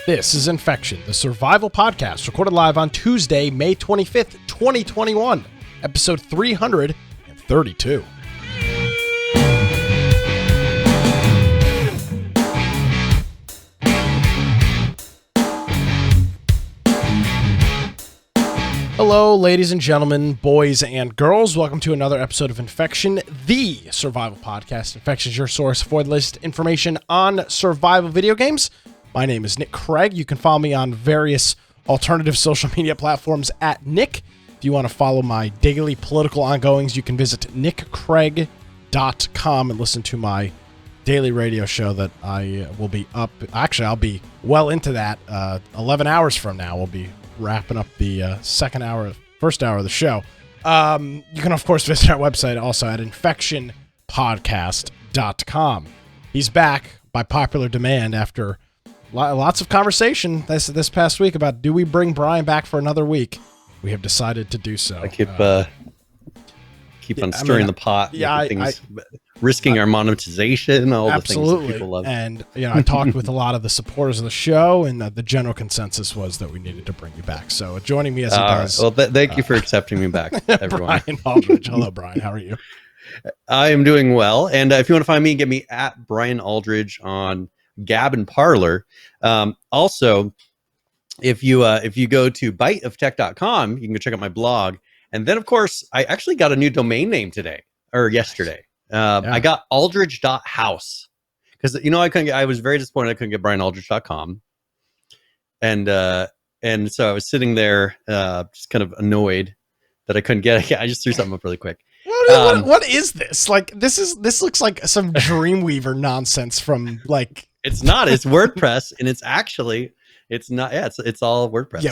This is Infection, the survival podcast, recorded live on Tuesday, May 25th, 2021, episode 332. Hello, ladies and gentlemen, boys and girls. Welcome to another episode of Infection, the survival podcast. Infection is your source for the latest information on survival video games. My name is Nick Craig. You can follow me on various alternative social media platforms at Nick. If you want to follow my daily political ongoings, you can visit nickcraig.com and listen to my daily radio show that I will be up. Actually, I'll be well into that. 11 hours from now, we'll be wrapping up the first hour of the show. You can, of course, visit our website also at infectionpodcast.com. He's back by popular demand after lots of conversation this past week about, do we bring Brian back for another week? We have decided to do so. I keep on stirring the pot. Yeah, risking our monetization, all the things that people love. And I talked with a lot of the supporters of the show, and the general consensus was that we needed to bring you back. So joining me as he does. Well, thank you for accepting me back, everyone. Brian Aldridge. Hello, Brian. How are you? I am doing well. And if you want to find me, get me at Brian Aldridge on Gab and Parler. Also, if you go to biteoftech.com, you can go check out my blog. And then, of course, I actually got a new domain name yesterday. I got aldridge.house because I was very disappointed I couldn't get brianaldridge.com. And so I was sitting there just kind of annoyed that I couldn't get it. I just threw something up really quick. What is this? Like, this looks like some Dreamweaver nonsense from like. It's not. It's WordPress, and it's not. Yeah, it's all WordPress. Yeah,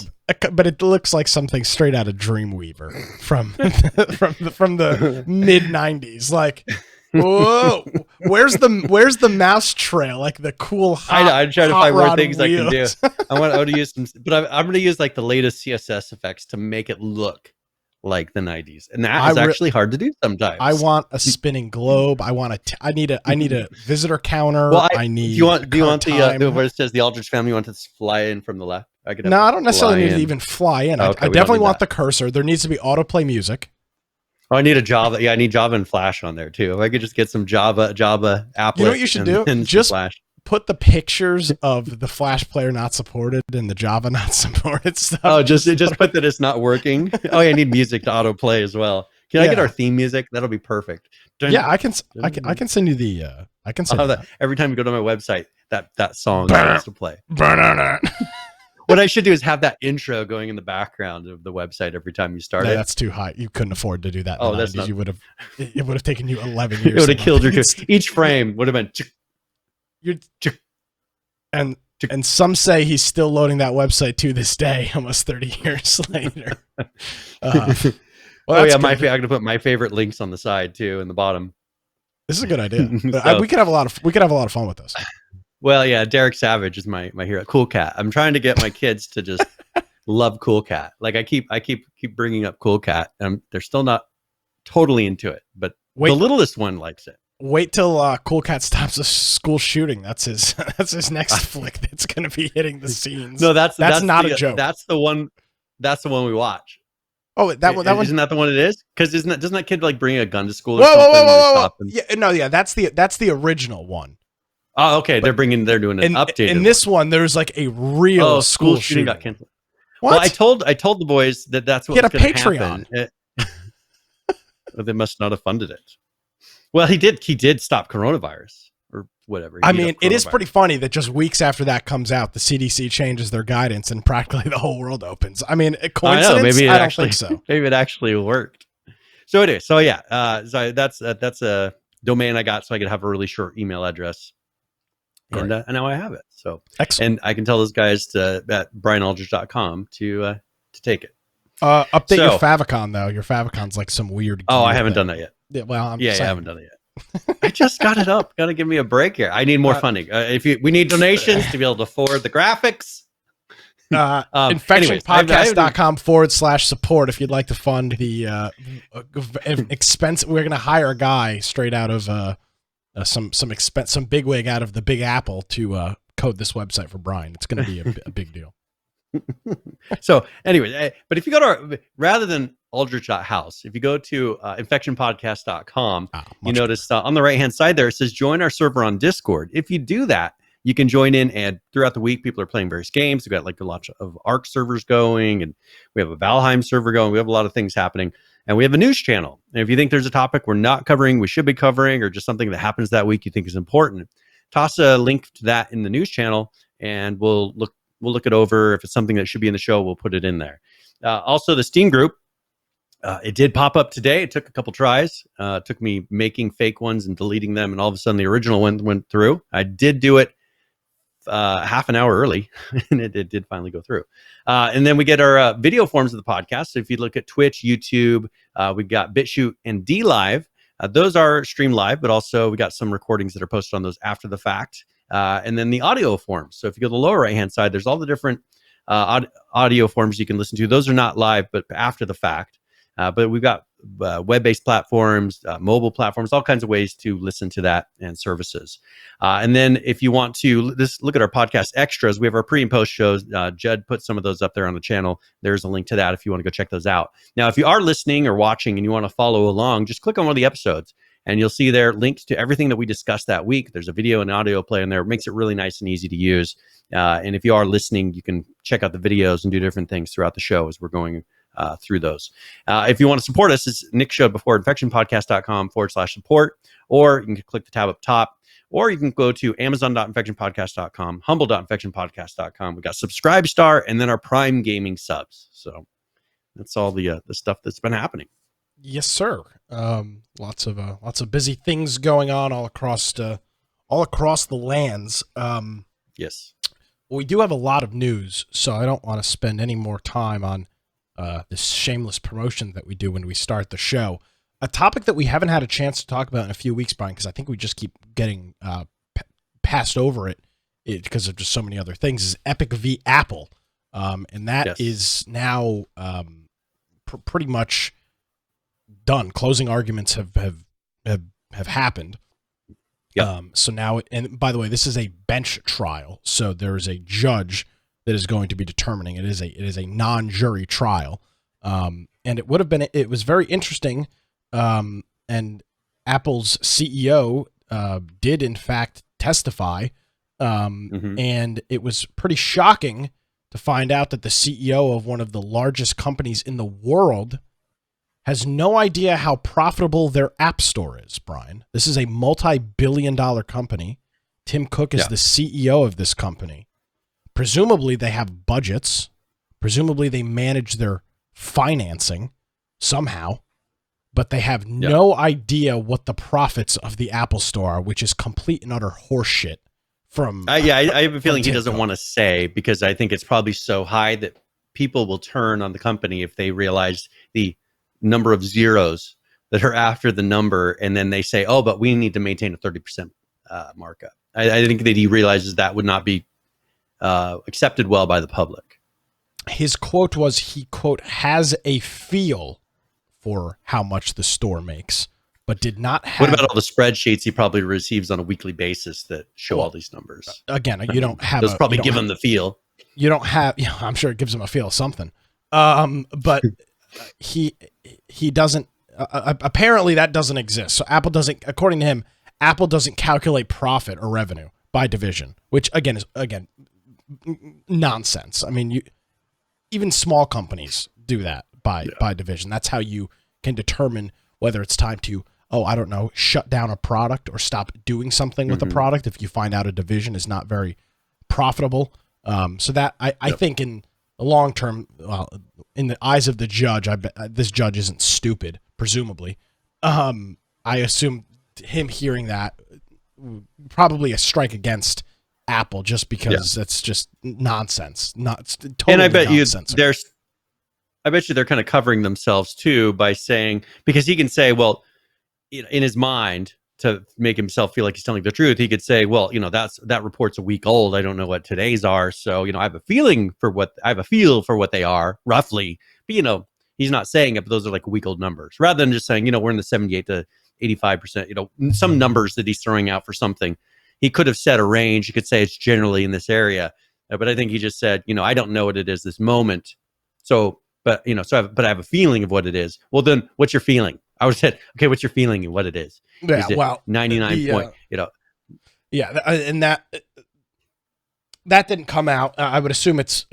but it looks like something straight out of Dreamweaver from the mid '90s. Like, whoa, where's the mouse trail? Like the cool. I'm trying to find more things wheels. I can do. I want to use some, but I'm going to use like the latest CSS effects to make it look like the '90s, and that is actually hard to do sometimes. I want a spinning globe. I need a visitor counter. Well, do you want the where it says the Aldridge family? You want it to fly in from the left? I don't necessarily need to even fly in. Okay, I definitely want the cursor. There needs to be autoplay music. Oh, I need a Java. Yeah, I need Java and Flash on there too. If I could just get some Java applet. You know what you should do? Just Flash. Put the pictures of the Flash player not supported and the Java not supported stuff. Oh, just put that it's not working. Oh, yeah, I need music to autoplay as well. Can I get our theme music? That'll be perfect. Yeah, I can send you the. I can send that every time you go to my website. That song needs to play. What I should do is have that intro going in the background of the website every time you start it. That's too high. You couldn't afford to do that. Oh, that's not. It would have taken you 11 years. It would have killed your. Each frame would have been. And some say he's still loading that website to this day, almost 30 years later. I'm going to put my favorite links on the side too, in the bottom. This is a good idea. We could have a lot of fun with this. Well, yeah, Derek Savage is my hero. Cool Cat. I'm trying to get my kids to just love Cool Cat. Like I keep bringing up Cool Cat, and they're still not totally into it, but the littlest one likes it. Wait till Cool Cat stops a school shooting. That's his next flick that's going to be hitting the scenes. No, that's not a joke. That's the one we watch. Oh, that one isn't that the one it is? Because doesn't that kid like bring a gun to school? Whoa. Yeah, that's the original one. Oh, okay. They're doing an updated. In this one, there's like a real school shooting got canceled. What? Well, I told the boys that's what was going to happen. They must not have funded it. Well, he did stop coronavirus or whatever. I mean, it is pretty funny that just weeks after that comes out, the CDC changes their guidance and practically the whole world opens. I mean, a coincidence? I don't think so. Maybe it actually worked. So it is. So yeah, so that's a domain I got so I could have a really short email address. And now I have it. So excellent. And I can tell those guys at brianaldridge.com to take it. Update your favicon though. Your favicon's like some weird. Oh, I haven't done that yet. Yeah, well, I haven't done it yet. I just got it up. Got to give me a break here. I need more funding. We need donations to be able to afford the graphics. Infectionpodcast.com/support if you'd like to fund the expense. We're going to hire a guy straight out of some bigwig out of the Big Apple to code this website for Brian. It's going to be a big deal. So anyway, but if you go to rather than aldrich.house, if you go to infectionpodcast.com, you notice on the right hand side there, it says join our server on Discord. If you do that, you can join in, and throughout the week, people are playing various games. We've got like a lot of ARC servers going, and we have a Valheim server going. We have a lot of things happening, and we have a news channel. And if you think there's a topic we're not covering, we should be covering, or just something that happens that week you think is important, toss a link to that in the news channel, and we'll look it over. If it's something that should be in the show, we'll put it in there. Also, the Steam group, it did pop up today. It took a couple tries. It took me making fake ones and deleting them, and all of a sudden the original one went through. I did do it half an hour early, and it did finally go through. And then we get our video forms of the podcast. So if you look at Twitch, YouTube, we've got BitChute and DLive. Those are streamed live, but also we got some recordings that are posted on those after the fact. And then the audio forms. So if you go to the lower right-hand side, there's all the different audio forms you can listen to. Those are not live, but after the fact. But we've got web-based platforms, mobile platforms, all kinds of ways to listen to that and services. And then if you want to look at our podcast extras, we have our pre and post shows. Judd put some of those up there on the channel. There's a link to that if you want to go check those out. Now, if you are listening or watching and you want to follow along, just click on one of the episodes, and you'll see there links to everything that we discussed that week. There's a video and audio play in there. It makes it really nice and easy to use. And if you are listening, you can check out the videos and do different things throughout the show as we're going through those. If you want to support us, as Nick showed before, infectionpodcast.com/support, or you can click the tab up top, or you can go to amazon.infectionpodcast.com, humble.infectionpodcast.com. We got Subscribe Star, and then our Prime Gaming subs. So that's all the stuff that's been happening. Yes, sir. Lots of busy things going on all across the lands. Yes. We do have a lot of news, so I don't want to spend any more time on this shameless promotion that we do when we start the show. A topic that we haven't had a chance to talk about in a few weeks, Brian, because I think we just keep getting passed over it because of just so many other things, is Epic v. Apple. And that is now pretty much done. Closing arguments have happened. Yep. So now, and by the way, this is a bench trial, so there is a judge that is going to be determining. It is a non-jury trial, and it was very interesting. And Apple's CEO did in fact testify, and it was pretty shocking to find out that the CEO of one of the largest companies in the world has no idea how profitable their app store is, Brian. This is a multi-billion-dollar company. Tim Cook is the CEO of this company. Presumably they have budgets. Presumably they manage their financing somehow, but they have no idea what the profits of the Apple Store are, which is complete and utter horseshit. I have a feeling he doesn't want to say, because I think it's probably so high that people will turn on the company if they realize the number of zeros that are after the number, and then they say, oh, but we need to maintain a 30% markup. I think that he realizes that would not be accepted well by the public. His quote was, he, quote, has a feel for how much the store makes, but did not have... What about all the spreadsheets he probably receives on a weekly basis that show all these numbers? Again, you don't have... Those probably give him the feel. You don't have... I'm sure it gives him a feel of something. But he doesn't... apparently that doesn't exist. So Apple doesn't... According to him, Apple doesn't calculate profit or revenue by division, which again is nonsense. I mean, even small companies do that by division. That's how you can determine whether it's time to, shut down a product or stop doing something with the product if you find out a division is not very profitable. So that I think in the long term, in the eyes of the judge, I bet this judge isn't stupid, presumably. I assume him hearing that, probably a strike against Apple, just because that's just nonsense. Totally. And I bet I bet you they're kind of covering themselves too by saying, because he can say, well, in his mind, to make himself feel like he's telling the truth, he could say, well, that report's a week old. I don't know what today's are. So, I have a feel for what they are roughly, but he's not saying it, but those are like week old numbers, rather than just saying, we're in the 78 to 85%, some numbers that he's throwing out for something. he could have set a range. He could say it's generally in this area, but I think he just said, I don't know what it is this moment. So, but I have a feeling of what it is. Well, then what's your feeling? I would have said, okay, what's your feeling and what it is? Yeah, Is it well, 99 point, Yeah, and that didn't come out. I would assume it's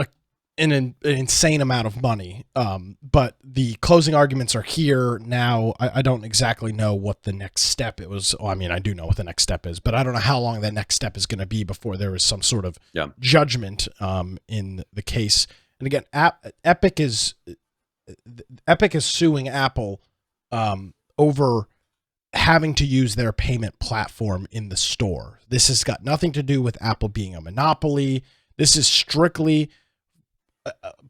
an insane amount of money. But the closing arguments are here now. I don't exactly know what the next step it was. Well, I mean, I do know what the next step is, but I don't know how long that next step is going to be before there is some sort of judgment in the case. And again, Epic is suing Apple over having to use their payment platform in the store. This has got nothing to do with Apple being a monopoly. This is strictly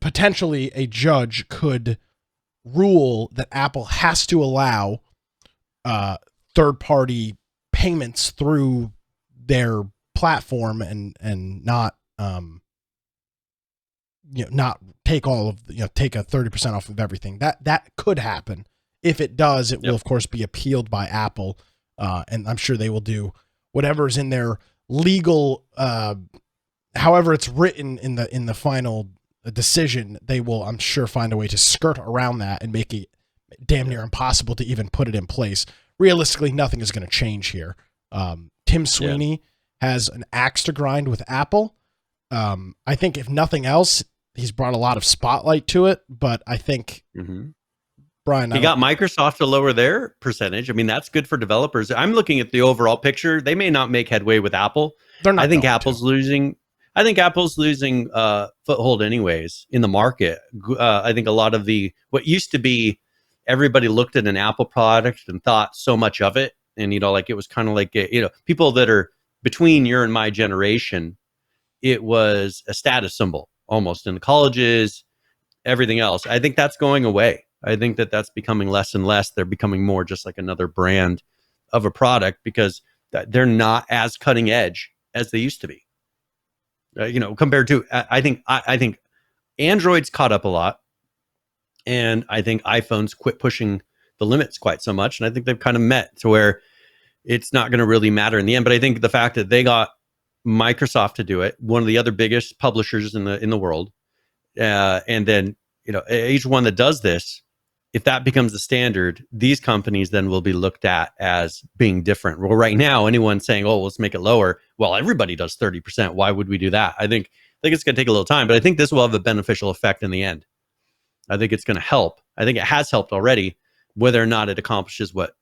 potentially a judge could rule that Apple has to allow third-party payments through their platform and not not take all of take a 30% off of everything. That could happen. If it does, it will of course be appealed by Apple, and I'm sure they will do whatever is in their legal, however it's written in the final decision. They will, I'm sure, find a way to skirt around that and make it damn near impossible to even put it in place. Realistically, nothing is going to change here. Tim Sweeney has an axe to grind with Apple. I think if nothing else, he's brought a lot of spotlight to it, but I think. Brian, he got Microsoft to lower their percentage. I mean, that's good for developers. I'm looking at the overall picture. They may not make headway with Apple. They're not. I think Apple's losing foothold anyways in the market. I think a lot of what used to be, everybody looked at an Apple product and thought so much of it, and like it was kind of like people that are between your and my generation. It was a status symbol almost in the colleges, everything else. I think that's going away. I think that's becoming less and less. They're becoming more just like another brand of a product because they're not as cutting edge as they used to be. Compared to, I think Android's caught up a lot, and I think iPhone's quit pushing the limits quite so much, and I think they've kind of met to where it's not going to really matter in the end. But I think the fact that they got Microsoft to do it, one of the other biggest publishers in the world, and then each one that does this. If that becomes the standard, these companies then will be looked at as being different. Well, right now, anyone saying, "Oh, let's make it lower," well, everybody does 30%. Why would we do that? I think it's going to take a little time, but I think this will have a beneficial effect in the end. I think it's going to help. I think it has helped already. Whether or not it accomplishes what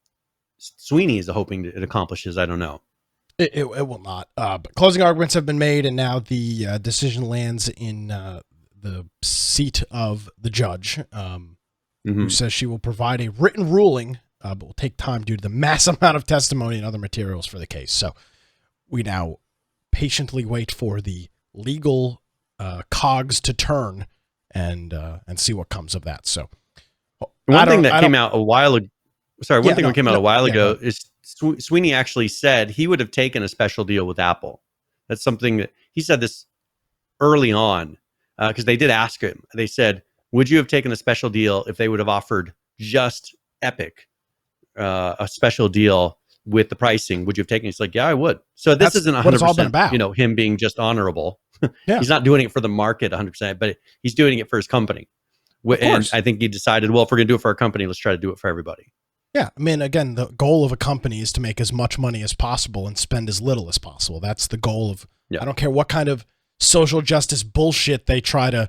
Sweeney is hoping it accomplishes, I don't know. It will not. But closing arguments have been made, and now the decision lands in the seat of the judge. Who says she will provide a written ruling, but will take time due to the mass amount of testimony and other materials for the case. So we now patiently wait for the legal cogs to turn and see what comes of that. So one thing that came out a while ago. Sorry, one thing that came out a while ago is Sweeney actually said he would have taken a special deal with Apple. That's something that he said this early on because they did ask him. They said, would you have taken a special deal if they would have offered just Epic a special deal with the pricing? Would you have taken it? He's like, yeah, I would. So this isn't 100%, him being just honorable. He's not doing it for the market 100%, but he's doing it for his company. And I think he decided, well, if we're going to do it for our company, let's try to do it for everybody. Yeah. I mean, again, the goal of a company is to make as much money as possible and spend as little as possible. That's the goal of, I don't care what kind of social justice bullshit they try to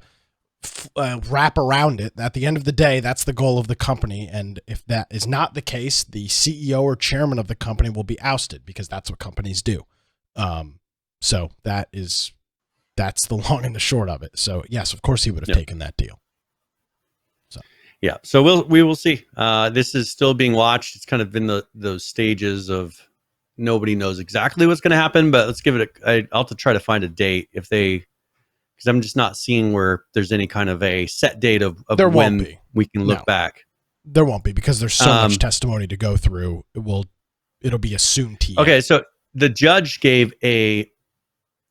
wrap around it. At the end of the day, that's the goal of the company, and if that is not the case, the CEO or chairman of the company will be ousted because that's what companies do. So that's the long and the short of it. So yes, of course he would have taken that deal. So we will see. This is still being watched. It's kind of in those stages of nobody knows exactly what's going to happen, but let's give it I'll have to try to find a date because I'm just not seeing where there's any kind of a set date of when we can look back. There won't be because there's so much testimony to go through. It'll be a soon TA. Okay, so the judge gave a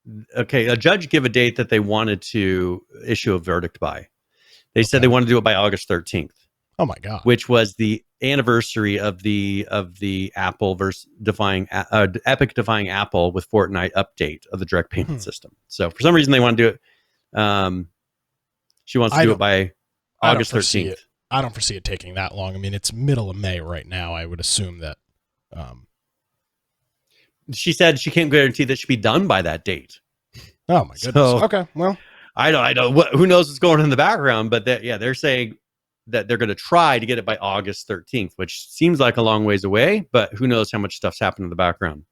date that they wanted to issue a verdict by. They said they wanted to do it by August 13th. Oh my god. which was the anniversary of the Apple versus Epic defying Apple with Fortnite update of the direct payment system. So for some reason they want to do it. She wants to do it by August 13th. I don't foresee it taking that long. I mean, it's middle of May right now. I would assume that. She said she can't guarantee that she'll be done by that date. Oh my goodness. So, okay. Well, I don't. Who knows what's going on in the background? But they're saying that they're going to try to get it by August 13th, which seems like a long ways away. But who knows how much stuff's happened in the background?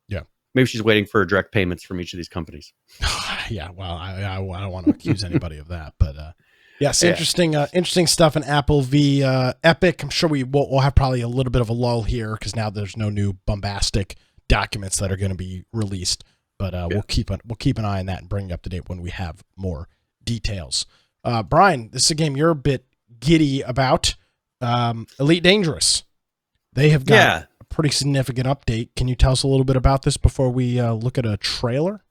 Yeah. Maybe she's waiting for direct payments from each of these companies. Yeah. Well, I don't want to accuse anybody of that, but yes, interesting stuff in Apple v Epic. I'm sure we'll have probably a little bit of a lull here because now there's no new bombastic documents that are going to be released. But we'll keep an eye on that and bring you up to date when we have more details. Brian, this is a game you're a bit giddy about. Elite Dangerous. They have got a pretty significant update. Can you tell us a little bit about this before we look at a trailer?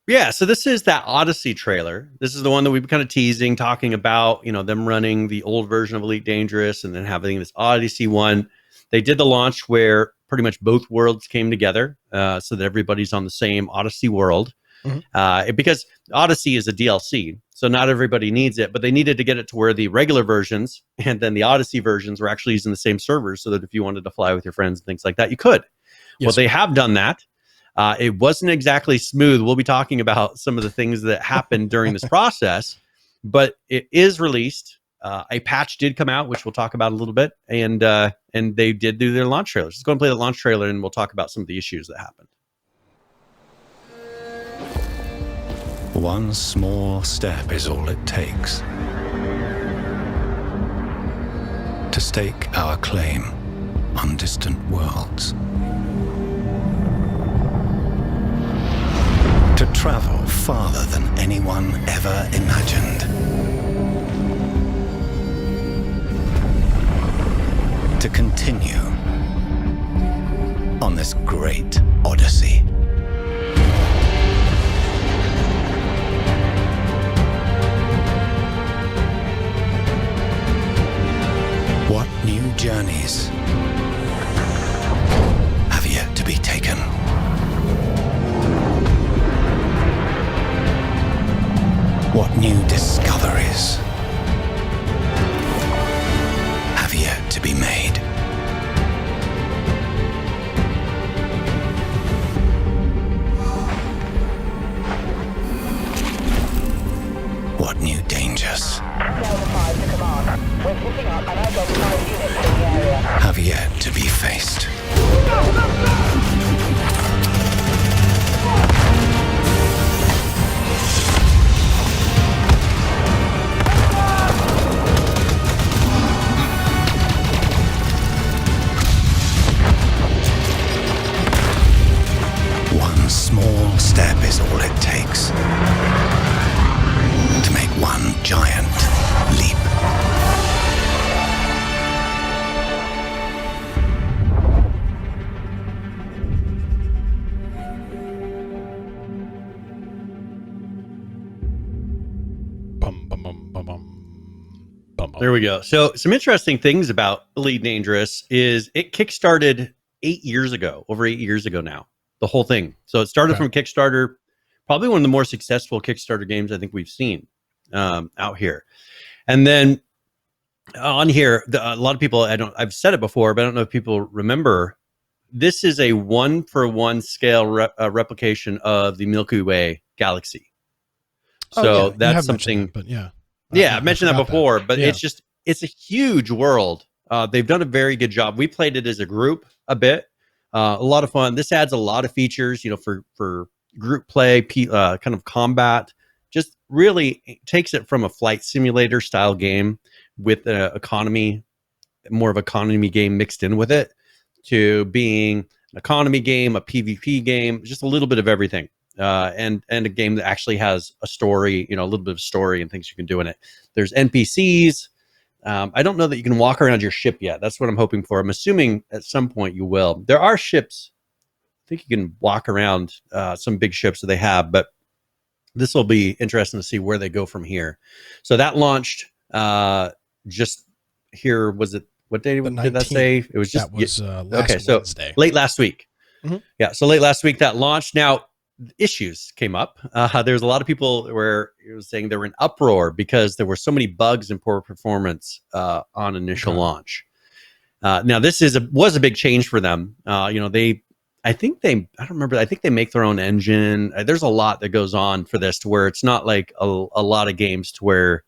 Yeah, so this is that Odyssey trailer. This is the one that we've been kind of teasing, talking about, them running the old version of Elite Dangerous and then having this Odyssey one. They did the launch where pretty much both worlds came together so that everybody's on the same Odyssey world. Mm-hmm. Because Odyssey is a DLC, so not everybody needs it, but they needed to get it to where the regular versions and then the Odyssey versions were actually using the same servers so that if you wanted to fly with your friends and things like that, you could. Yes. Well, they have done that. It wasn't exactly smooth. We'll be talking about some of the things that happened during this process, but it is released. A patch did come out, which we'll talk about a little bit, and they did do their launch trailer. Let's go and play the launch trailer, and we'll talk about some of the issues that happened. One small step is all it takes to stake our claim on distant worlds. To travel farther than anyone ever imagined. To continue on this great odyssey. What new journeys have yet to be taken? What new discoveries have yet to be made? What new dangers have yet to be faced? One small step is all it takes to make one giant leap. There we go. So some interesting things about Elite Dangerous is it kickstarted over 8 years ago now, the whole thing. So it started from Kickstarter, probably one of the more successful Kickstarter games I think we've seen out here. And then on here, a lot of people, I've said it before, but I don't know if people remember, this is a 1-for-1 scale replication of the Milky Way galaxy. So that's something, that, but yeah. I mentioned that before, but it's a huge world. They've done a very good job. We played it as a group a bit, a lot of fun. This adds a lot of features, for group play, kind of combat. Just really takes it from a flight simulator style game with more of economy game mixed in with it, to being an economy game, a PvP game, just a little bit of everything. And a game that actually has a story, a little bit of story and things you can do in it. There's NPCs. I don't know that you can walk around your ship yet. That's what I'm hoping for. I'm assuming at some point you will. There are ships. I think you can walk around some big ships that they have, but this will be interesting to see where they go from here. So that launched just here. Was it what day The did that 19th. say? It was just That was last so Wednesday. late last week. Mhm. Yeah, so late last week that launched. Now issues came up. There's a lot of people where it was saying they were in uproar because there were so many bugs and poor performance on initial launch. Now this was a big change for them. I don't remember. I think they make their own engine. There's a lot that goes on for this to where it's not like a lot of games to where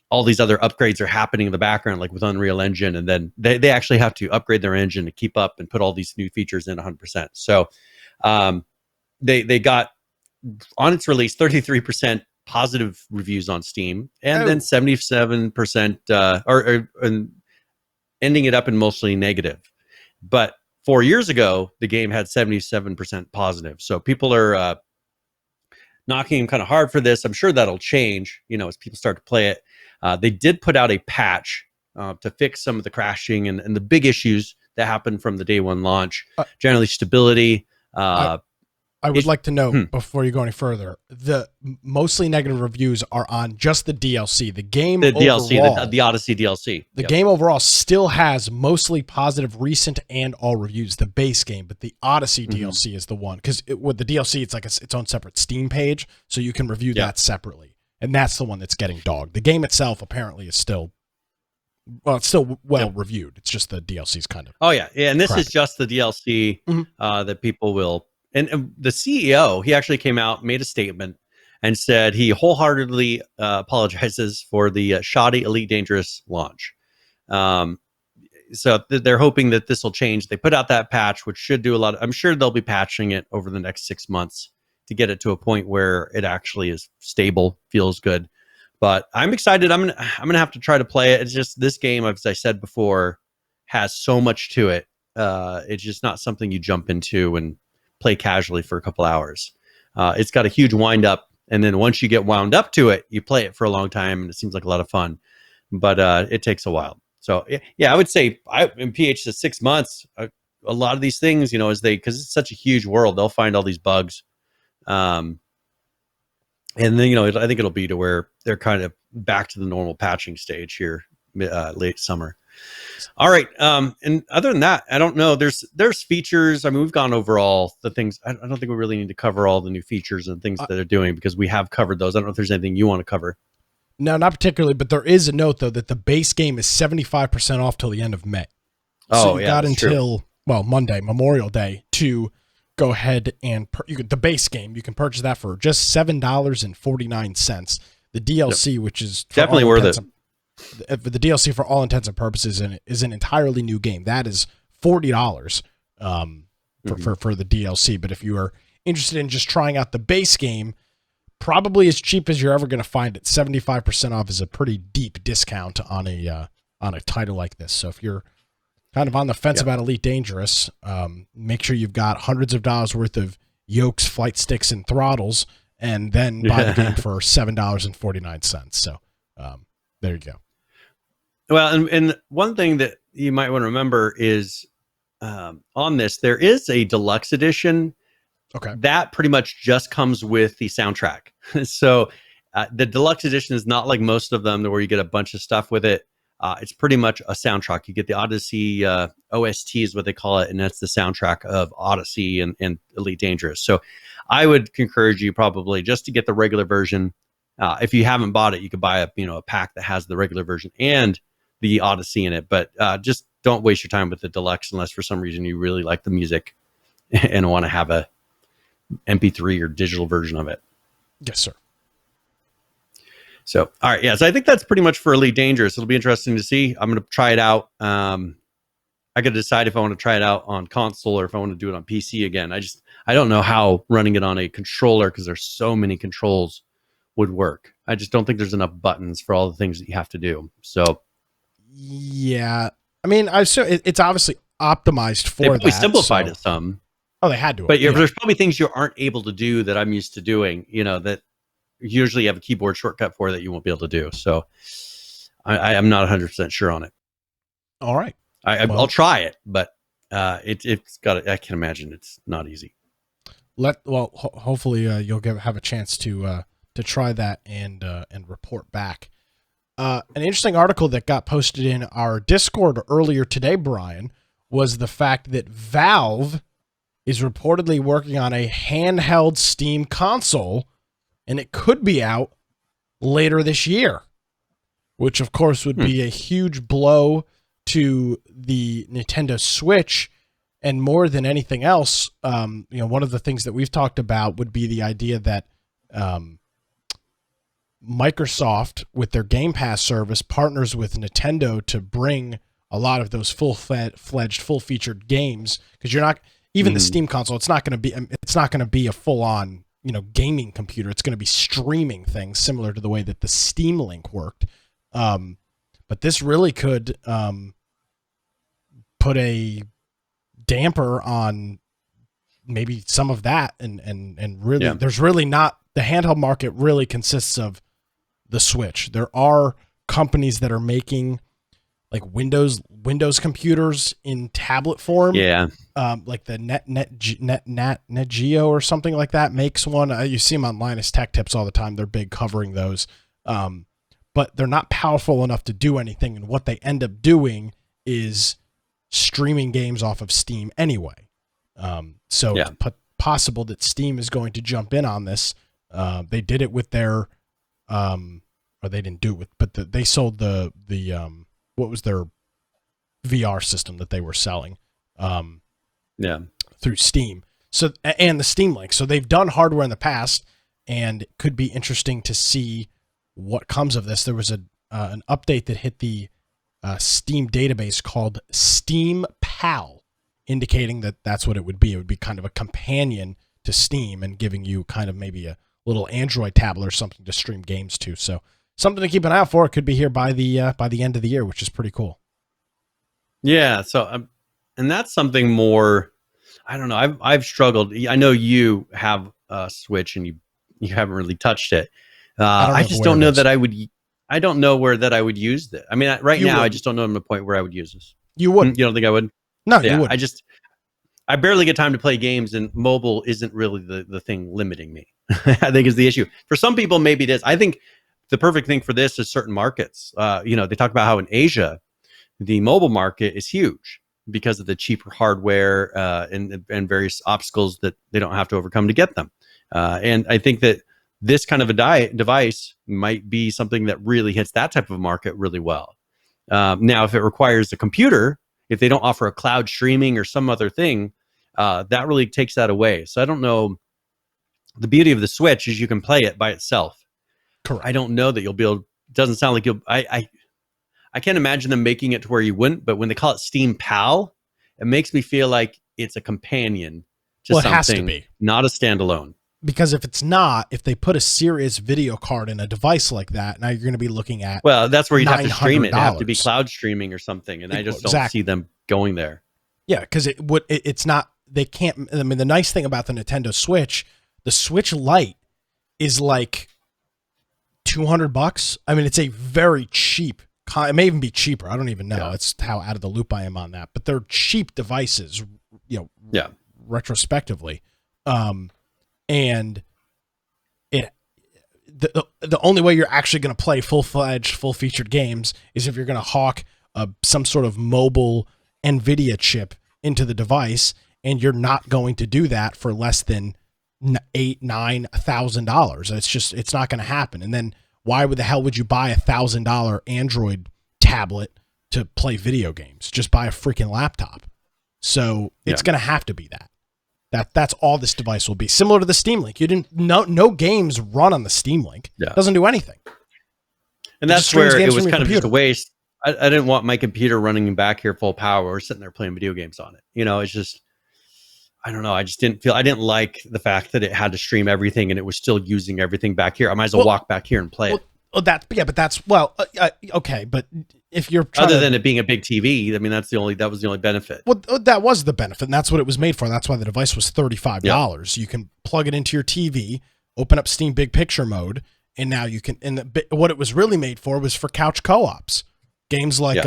all these other upgrades are happening in the background, like with Unreal Engine, and then they actually have to upgrade their engine to keep up and put all these new features in 100%. So they got on its release 33% positive reviews on Steam, and then 77% and ending it up in mostly negative. But 4 years ago, the game had 77% positive. So people are knocking him kind of hard for this. I'm sure that'll change, as people start to play it. They did put out a patch to fix some of the crashing and the big issues that happened from the day one launch. Generally, stability. I would like to note before you go any further, the mostly negative reviews are on just the DLC. The game overall, DLC, the Odyssey DLC. The game overall still has mostly positive recent and all reviews, the base game, but the Odyssey DLC is the one. Because with the DLC, it's like its own separate Steam page, so you can review that separately. And that's the one that's getting dogged. The game itself apparently is still, it's still well reviewed. It's just the DLC's kind of. Oh, yeah. Yeah, and this crappy. is just the DLC that people will. And the CEO, he actually came out, made a statement, and said he wholeheartedly apologizes for the shoddy Elite Dangerous launch. So they're hoping that this will change. They put out that patch, which should do a lot. I'm sure they'll be patching it over the next 6 months to get it to a point where it actually is stable, feels good. But I'm excited. I'm gonna have to try to play it. It's just this game, as I said before, has so much to it. It's just not something you jump into and play casually for a couple hours. It's got a huge wind up, and then once you get wound up to it, you play it for a long time, and it seems like a lot of fun. But it takes a while. So yeah, I would say in PH to 6 months. A lot of these things, because it's such a huge world, they'll find all these bugs. And then, I think it'll be to where they're kind of back to the normal patching stage here, late summer. All right. And other than that, I don't know. There's features. I mean, we've gone over all the things. I don't think we really need to cover all the new features and things that they're doing because we have covered those. I don't know if there's anything you want to cover. No, not particularly, but there is a note though that the base game is 75% off till the end of May. So you got until Monday, Memorial Day, to go ahead and the base game. You can purchase that for just $7.49. The DLC, which is definitely worth it. The DLC, for all intents and purposes, is an entirely new game. That is $40 for the DLC. But if you are interested in just trying out the base game, probably as cheap as you're ever going to find it. 75% off is a pretty deep discount on a title like this. So if you're kind of on the fence about Elite Dangerous, make sure you've got hundreds of dollars worth of yokes, flight sticks, and throttles, and then buy the game for $7.49. So there you go. Well, and one thing that you might want to remember is on this, there is a deluxe edition. Okay. That pretty much just comes with the soundtrack. So the deluxe edition is not like most of them where you get a bunch of stuff with it. It's pretty much a soundtrack. You get the Odyssey OST is what they call it, and that's the soundtrack of Odyssey and Elite Dangerous. So I would encourage you probably just to get the regular version. If you haven't bought it, you could buy a pack that has the regular version and the Odyssey in it. But just don't waste your time with the deluxe unless for some reason you really like the music and want to have a MP3 or digital version of it. Yes, sir. So, all right. Yeah. So I think that's pretty much for Elite Dangerous. It'll be interesting to see. I'm going to try it out. I got to decide if I want to try it out on console or if I want to do it on PC again. I don't know how running it on a controller, because there's so many controls, would work. I just don't think there's enough buttons for all the things that you have to do. So, yeah. I mean, it's obviously optimized for that. They simplified it some. Oh, they had to. But there's probably things you aren't able to do that I'm used to doing, that usually you have a keyboard shortcut for that you won't be able to do. So I'm not 100% sure on it. All right. I'll try it, but it's got. I can imagine it's not easy. Hopefully you'll have a chance to try that and report back. An interesting article that got posted in our Discord earlier today, Brian, was the fact that Valve is reportedly working on a handheld Steam console, and it could be out later this year, which of course would be a huge blow to the Nintendo Switch. And more than anything else, one of the things that we've talked about would be the idea that Microsoft, with their Game Pass service, partners with Nintendo to bring a lot of those full-fledged, full-featured games. Because you're not even the Steam console. It's not going to be a full-on gaming computer. It's going to be streaming things similar to the way that the Steam Link worked. But this really could put a damper on maybe some of that, and really, there's really not, the handheld market really consists of the Switch. There are companies that are making like Windows computers in tablet form. Yeah. Like the Net Geo or something like that makes one. You see them on Linus Tech Tips all the time. They're big covering those. But they're not powerful enough to do anything. And what they end up doing is streaming games off of Steam anyway. It's possible that Steam is going to jump in on this. They did it with their, or they didn't do it with, but they sold the what was their VR system that they were selling, through Steam. So, and the Steam Link. So they've done hardware in the past, and it could be interesting to see what comes of this. There was an update that hit the Steam database called Steam Pal, indicating that that's what it would be. It would be kind of a companion to Steam and giving you kind of maybe a little Android tablet or something to stream games to. So something to keep an eye out for. It could be here by the end of the year, which is pretty cool. Yeah. So, and that's something more, I don't know. I've struggled. I know you have a Switch and you haven't really touched it. I just don't know that I don't know where that I would use that. I mean, right now, I just don't know I'm at a point where I would use this. You wouldn't? You don't think I would? No, you wouldn't. I barely get time to play games, and mobile isn't really the thing limiting me. I think is the issue. For some people, maybe it is. I think the perfect thing for this is certain markets. They talk about how in Asia, the mobile market is huge because of the cheaper hardware and various obstacles that they don't have to overcome to get them. And I think that this kind of a device might be something that really hits that type of market really well. Now, if it requires a computer, if they don't offer a cloud streaming or some other thing, that really takes that away. So I don't know. The beauty of the Switch is you can play it by itself. Correct. I don't know that you'll be able. It doesn't sound like you'll. I can't imagine them making it to where you wouldn't. But when they call it Steam Pal, it makes me feel like it's a companion to something, it has to be, not a standalone. Because if it's not, if they put a serious video card in a device like that, now you're going to be looking at, well, that's where you'd have to stream it. It'd have to be cloud streaming or something. And I just don't see them going there. Yeah, because it's not, they can't, I mean, the nice thing about the Nintendo Switch, the Switch Lite is like $200. I mean, it's a very cheap, it may even be cheaper. I don't even know. It's how out of the loop I am on that. But they're cheap devices, retrospectively. And the only way you're actually going to play full-fledged, full-featured games is if you're going to hawk some sort of mobile NVIDIA chip into the device, and you're not going to do that for less than $8,000-$9,000. It's not going to happen. And then why the hell would you buy $1,000 Android tablet to play video games? Just buy a freaking laptop. So it's going to have to be that. That's all this device will be. Similar to the Steam Link. No games run on the Steam Link. It doesn't do anything. And that's where it was kind of just a waste. I didn't want my computer running back here full power or sitting there playing video games on it. It's just, I don't know. I didn't like the fact that it had to stream everything and it was still using everything back here. I might as well walk back here and play it. Okay. But if you're other than it being a big TV, I mean, that was the only benefit. Well, that was the benefit, and that's what it was made for. That's why the device was $35. Yep. You can plug it into your TV, open up Steam Big Picture mode, and now you can. And what it was really made for was for couch co-ops, games like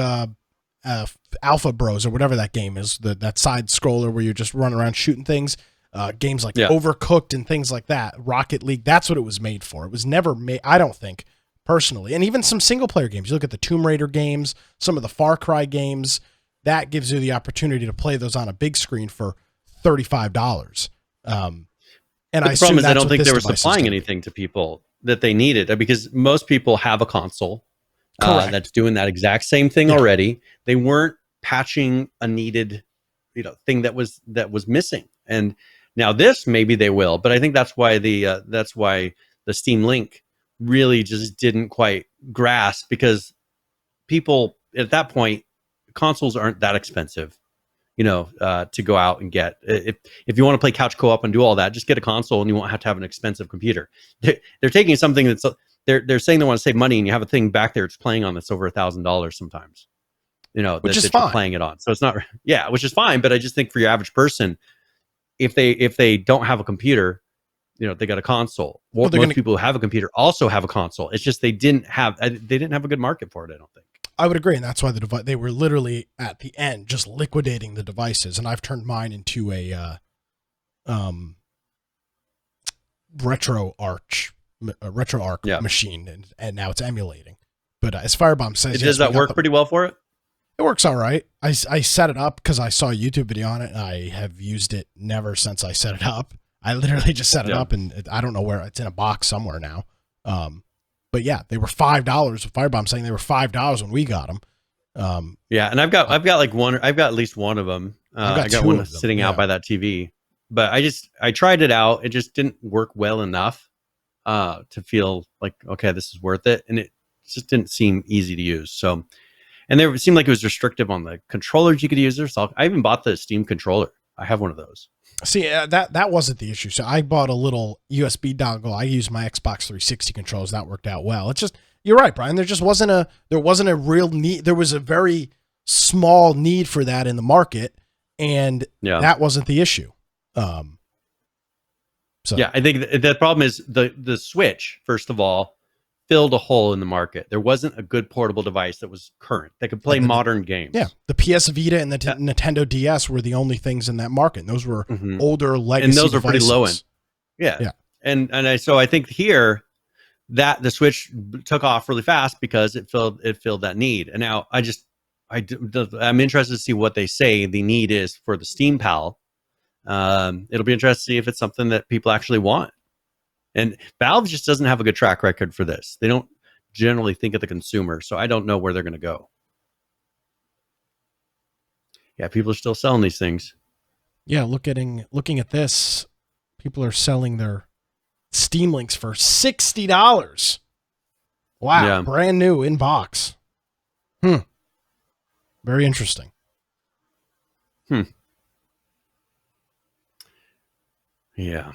Alpha Bros or whatever that game is, that side scroller where you're just running around shooting things. Games like Overcooked and things like that, Rocket League. That's what it was made for. It was never made, I don't think, personally. And even some single player games. You look at the Tomb Raider games, some of the Far Cry games, that gives you the opportunity to play those on a big screen for $35. And the problem is I don't think they were supplying anything to people that they needed, because most people have a console that's doing that exact same thing already. They weren't patching a needed, thing that was missing. And now this, maybe they will, but I think that's why the Steam Link really just didn't quite grasp, because people at that point, consoles aren't that expensive, to go out and get. If you want to play couch co-op and do all that, just get a console and you won't have to have an expensive computer. They're taking something that's, they're saying they want to save money, and you have a thing back there it's playing on that's over $1,000 sometimes, which is that fine. You're playing it on. So it's not, which is fine. But I just think for your average person, if they don't have a computer, they got a console. Most people who have a computer also have a console. It's just they didn't have a good market for it, I don't think. I would agree, and that's why they were literally at the end just liquidating the devices, and I've turned mine into a RetroArch machine, and now it's emulating. But as Firebomb says, does that work pretty well for it? It works all right. I set it up because I saw a YouTube video on it, and I have used it never since I set it up. I literally just set it up, and I don't know where it's in a box somewhere now. But yeah, they were $5. Firebomb saying they were $5 when we got them. And I've got at least one of them. I got one sitting out by that TV. But I tried it out. It just didn't work well enough to feel like, okay, this is worth it. And it just didn't seem easy to use. So, and it seemed like it was restrictive on the controllers you could use there. So I even bought the Steam controller. I have one of those. See, that wasn't the issue. So I bought a little USB dongle. I used my Xbox 360 controls. That worked out well. It's just, you're right, Brian. There wasn't a real need. There was a very small need for that in the market, and that wasn't the issue. I think the problem is the Switch, first of all, filled a hole in the market. There wasn't a good portable device that was current that could play modern games. Yeah, the PS Vita and the Nintendo DS were the only things in that market. And those were older legacy devices. And those are pretty low end. Yeah. So I think here that the Switch took off really fast because it filled that need. And now I'm interested to see what they say the need is for the Steam Pal. It'll be interesting to see if it's something that people actually want. And Valve just doesn't have a good track record for this. They don't generally think of the consumer, so I don't know where they're going to go. Yeah, people are still selling these things. Yeah, looking at this, people are selling their Steam Links for $60. Wow, brand new in box. Very interesting. Yeah.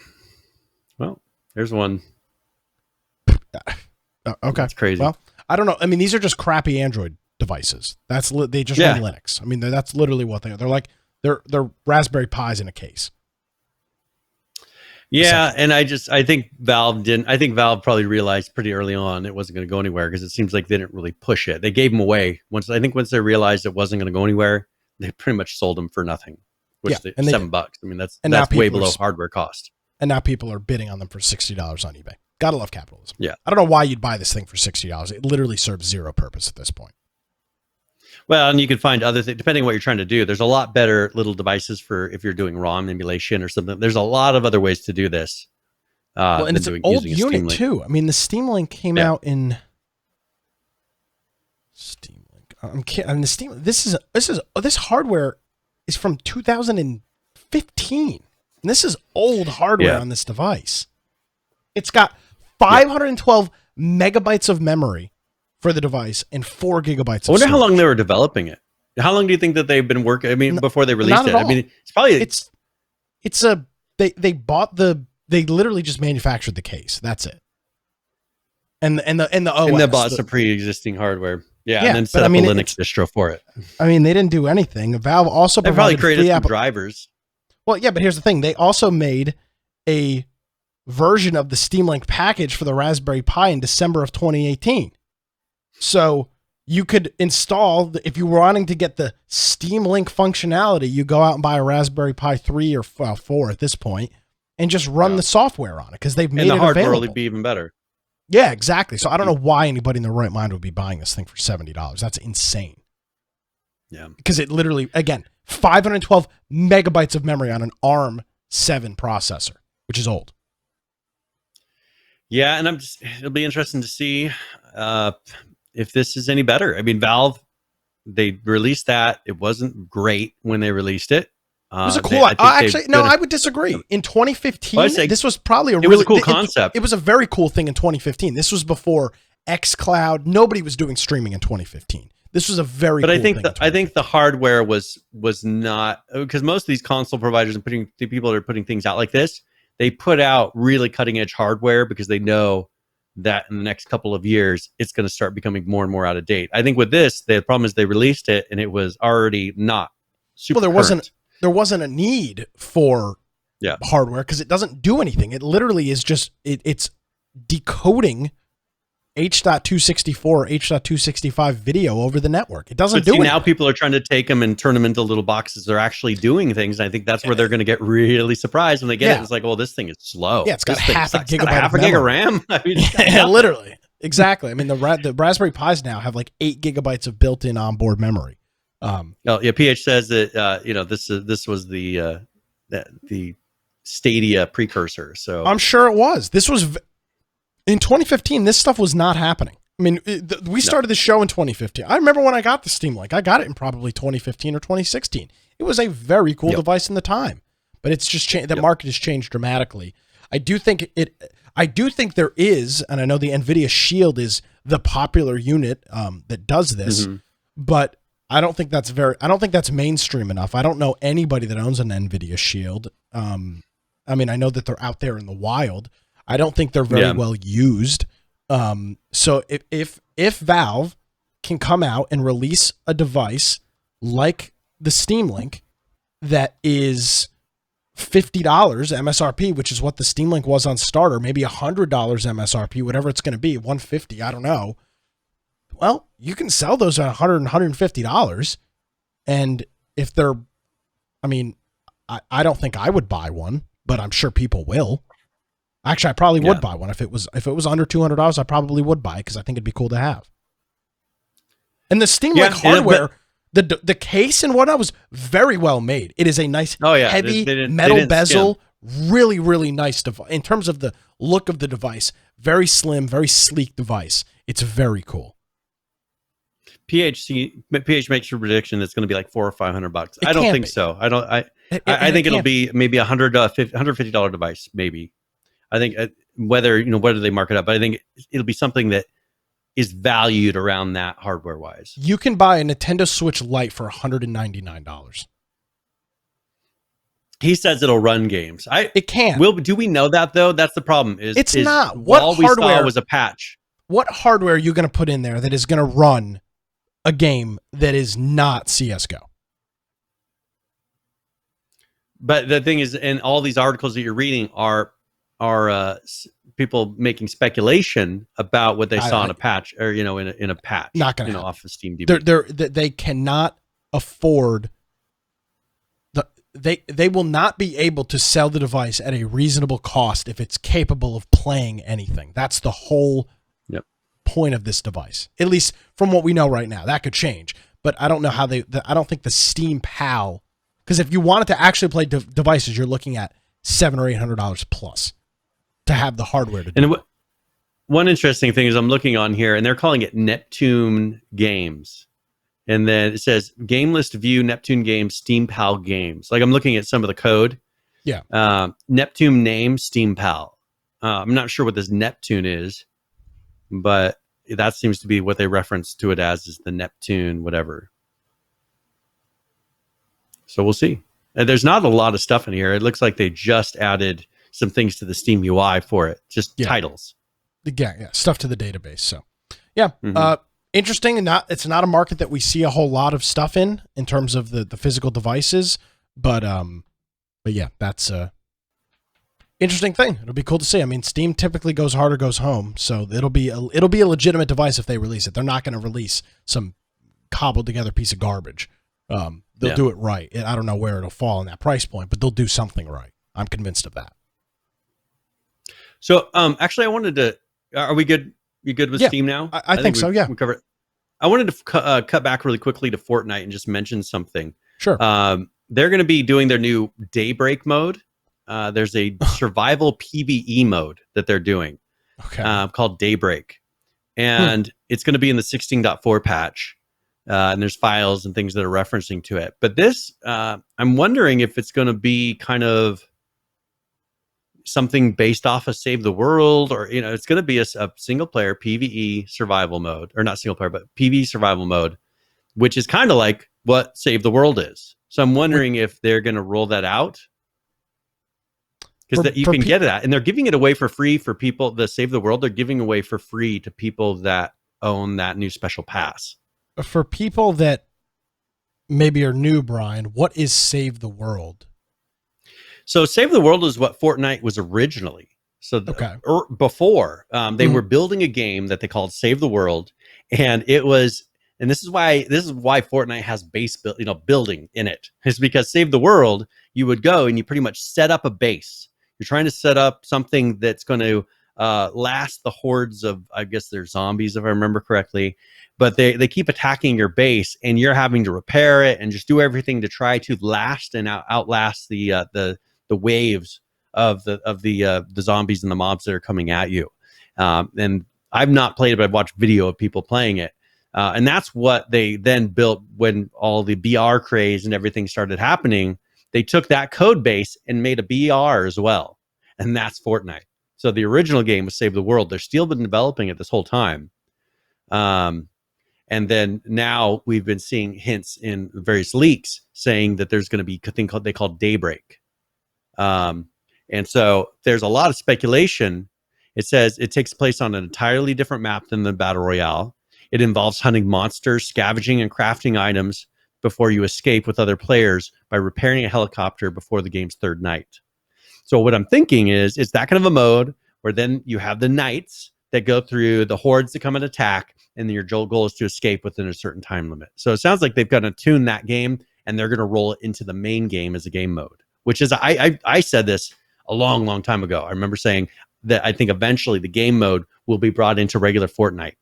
Well, there's one. Okay. That's crazy. Well, I don't know. I mean, these are just crappy Android devices. They just run Linux. I mean, that's literally what they are. They're like they're Raspberry Pis in a case. Yeah, and I think Valve didn't. I think Valve probably realized pretty early on it wasn't going to go anywhere, because it seems like they didn't really push it. They gave them away once they realized it wasn't going to go anywhere. They pretty much sold them for nothing, which and $7. I mean, that's way below hardware cost. And now people are bidding on them for $60 on eBay. Gotta love capitalism. Yeah. I don't know why you'd buy this thing for $60. It literally serves zero purpose at this point. Well, and you can find other things, depending on what you're trying to do. There's a lot better little devices for if you're doing ROM emulation or something. There's a lot of other ways to do this. And it's an old unit too. I mean, the Steam Link came out in Steam Link. I'm kidding. I mean, the Steam. This hardware is from 2015. And this is old hardware on this device. It's got 512 megabytes of memory for the device and 4 gigabytes of storage. I wonder how long they were developing it. How long do you think that they've been working? I mean, before they released it. I mean, it's probably they literally just manufactured the case. That's it. And the OS. And they bought some pre-existing hardware. Yeah, and then set up a Linux distro for it. I mean, they didn't do anything. Valve also they probably created some drivers. Well, yeah, but here's the thing. They also made a version of the Steam Link package for the Raspberry Pi in December of 2018. So you could install, if you were wanting to get the Steam Link functionality, you go out and buy a Raspberry Pi 3 or 4 at this point and just run the software on it, because they've made it available. And the hardware will be even better. Yeah, exactly. So I don't know why anybody in their right mind would be buying this thing for $70. That's insane. Yeah. Because it literally, again, 512 megabytes of memory on an ARM 7 processor, which is old. Yeah, and it'll be interesting to see if this is any better. I mean, Valve, they released that. It wasn't great when they released it. It was a cool. I would disagree. In 2015, this was probably a cool concept. It was a very cool thing in 2015. This was before xCloud. Nobody was doing streaming in 2015. This was a very. But cool I think the hardware was not, because most of these console providers and the people that are putting things out like this, they put out really cutting edge hardware because they know that in the next couple of years it's going to start becoming more and more out of date. I think with this, the problem is they released it and it was already not super. Well, there wasn't a need for hardware because it doesn't do anything. It literally is just it's decoding H.264 or H.265 video over the network. It doesn't do anything. Now people are trying to take them and turn them into little boxes. They're actually doing things. And I think that's where they're going to get really surprised when they get it. It's like, oh, this thing is slow. Yeah, it's got half a gigabyte of gig of RAM. I mean, literally. Exactly. I mean, the Raspberry Pis now have like 8 gigabytes of built-in onboard memory. PH says that this was the Stadia precursor. So I'm sure it was. This was in 2015. This stuff was not happening. I mean, we started the show in 2015. I remember when I got the Steam Link. I got it in probably 2015 or 2016. It was a very cool device in the time, but it's just changed. The market has changed dramatically. I do think there is, and I know the NVIDIA Shield is the popular unit that does this, but I don't think that's mainstream enough. I don't know anybody that owns an NVIDIA Shield. I mean, I know that they're out there in the wild. I don't think they're very well used. So if Valve can come out and release a device like the Steam Link that is $50 MSRP, which is what the Steam Link was on starter, maybe $100 MSRP, whatever it's going to be, $150, I don't know. Well, you can sell those at $100 and $150. And if they're, I mean, I don't think I would buy one, but I'm sure people will. Actually, I probably would buy one. If it was under $200, I probably would buy it because I think it'd be cool to have. And the Steam Link hardware, the case and whatnot was very well made. It is a nice, heavy metal bezel, really, really nice device. In terms of the look of the device, very slim, very sleek device. It's very cool. PH makes your prediction that's going to be like $400 or $500. I don't think so. I think it'll be maybe $150 device, maybe. I think whether they mark it up, but I think it'll be something that is valued around that hardware wise. You can buy a Nintendo Switch Lite for $199. He says it'll run games. It can. Do we know that though? That's the problem. It's not. What all hardware we saw was a patch. What hardware are you going to put in there that is going to run a game that is not CS:GO? But the thing is, and all these articles that you're reading are people making speculation about what they saw in a patch, or in a patch. Not going to off of Steam DB. They cannot afford. They will not be able to sell the device at a reasonable cost if it's capable of playing anything. That's the whole point of this device, at least from what we know right now. That could change, but I don't know how I don't think the Steam Pal, because if you wanted to actually play devices, you're looking at $700 or $800 plus to have the hardware to do. And one interesting thing is I'm looking on here, and they're calling it Neptune Games, and then it says Game List View Neptune Games Steam Pal Games. Like I'm looking at some of the code. Yeah. Neptune name Steam Pal. I'm not sure what this Neptune is, but that seems to be what they reference to it as, is the Neptune whatever. So we'll see. And there's not a lot of stuff in here. It looks like they just added some things to the Steam UI for it. Just titles. Yeah, stuff to the database. So, interesting. And it's not a market that we see a whole lot of stuff in terms of the physical devices. But yeah, that's interesting thing. It'll be cool to see. I mean, Steam typically goes hard or goes home, so it'll be a legitimate device if they release it. They're not going to release some cobbled together piece of garbage. They'll do it right. I don't know where it'll fall in that price point, but they'll do something right. I'm convinced of that. So, actually, I wanted to Are we good? You good with Yeah, Steam now? I think so. Yeah. We covered. I wanted to cut back really quickly to Fortnite and just mention something. Sure. They're going to be doing their new Daybreak mode. There's a survival PvE mode that they're doing called Daybreak. And it's going to be in the 16.4 patch. And there's files and things that are referencing to it. But this, I'm wondering if it's going to be kind of something based off of Save the World, or, you know, it's going to be a single player PvE survival mode, or not single player, but PvE survival mode, which is kind of like what Save the World is. So I'm wondering if they're going to roll that out, because you can get it at, and they're giving it away for free for people. The Save the World, they're giving away for free to people that own that new special pass. For people that maybe are new, Brian, what is Save the World? So Save the World is what Fortnite was originally. So before they were building a game that they called Save the World, and it was, and this is why Fortnite has building in it, is because Save the World, you would go and you pretty much set up a base. You're trying to set up something that's going to last the hordes of, I guess they're zombies if I remember correctly, but they keep attacking your base, and you're having to repair it and just do everything to try to last and outlast the waves of the zombies and the mobs that are coming at you. And I've not played it, but I've watched video of people playing it. And that's what they then built when all the BR craze and everything started happening. They took that code base and made a BR as well. And that's Fortnite. So the original game was Save the World. They've still been developing it this whole time. And then now we've been seeing hints in various leaks saying that there's going to be a thing they call Daybreak. And so there's a lot of speculation. It says it takes place on an entirely different map than the Battle Royale. It involves hunting monsters, scavenging, and crafting items before you escape with other players by repairing a helicopter before the game's third night. So what I'm thinking is that kind of a mode where then you have the knights that go through the hordes that come and attack, and then your goal is to escape within a certain time limit. So it sounds like they've got to tune that game, and they're going to roll it into the main game as a game mode, which is, I said this a long, long time ago. I remember saying that I think eventually the game mode will be brought into regular Fortnite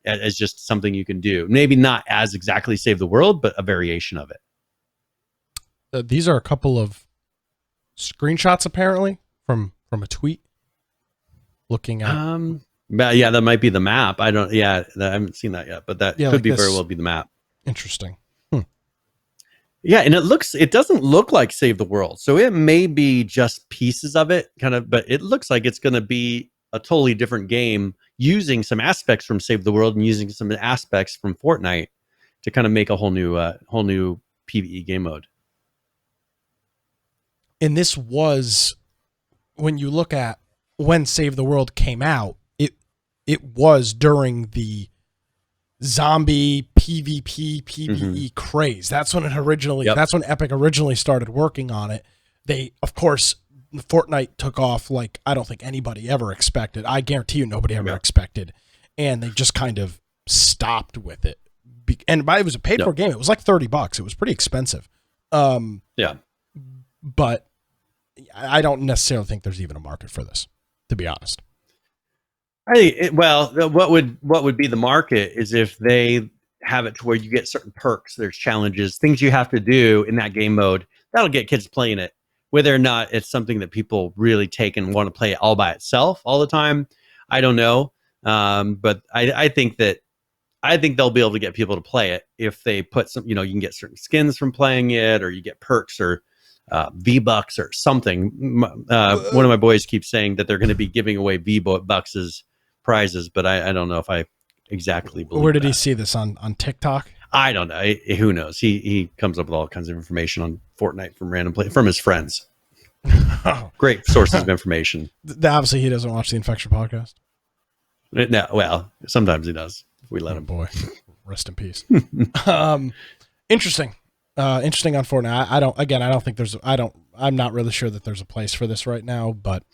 as just something you can do. Maybe not as exactly Save the World, but a variation of it. These are a couple of screenshots apparently from a tweet looking at. Yeah, that might be the map. I haven't seen that yet, but that could be very well be the map. Interesting. Yeah, and it doesn't look like Save the World. So it may be just pieces of it, kind of, but it looks like it's going to be a totally different game using some aspects from Save the World and using some aspects from Fortnite to kind of make a whole new PvE game mode. And this was, when you look at when Save the World came out, it was during the zombie PvP PvE craze. That's when it originally. Yep. That's when Epic originally started working on it. They, of course, Fortnite took off like I don't think anybody ever expected. I guarantee you, nobody ever expected, and they just kind of stopped with it. And it was a paid-for game. It was like $30. It was pretty expensive. But I don't necessarily think there's even a market for this, to be honest. What would be the market is if they have it to where you get certain perks, there's challenges, things you have to do in that game mode. That'll get kids playing it. Whether or not it's something that people really take and want to play it all by itself all the time, I don't know. But I think they'll be able to get people to play it if they put some, you can get certain skins from playing it, or you get perks or V-Bucks or something. One of my boys keeps saying that they're going to be giving away V-Bucks as prizes, but I don't know if I exactly believe Where did he see this, on TikTok? I don't know. Who knows? He comes up with all kinds of information on Fortnite from his friends. Great sources of information. Obviously, he doesn't watch the Infection podcast. No, well, sometimes he does. If we let him. Boy, rest in peace. Interesting. Interesting on Fortnite. I don't think I'm not really sure that there's a place for this right now, but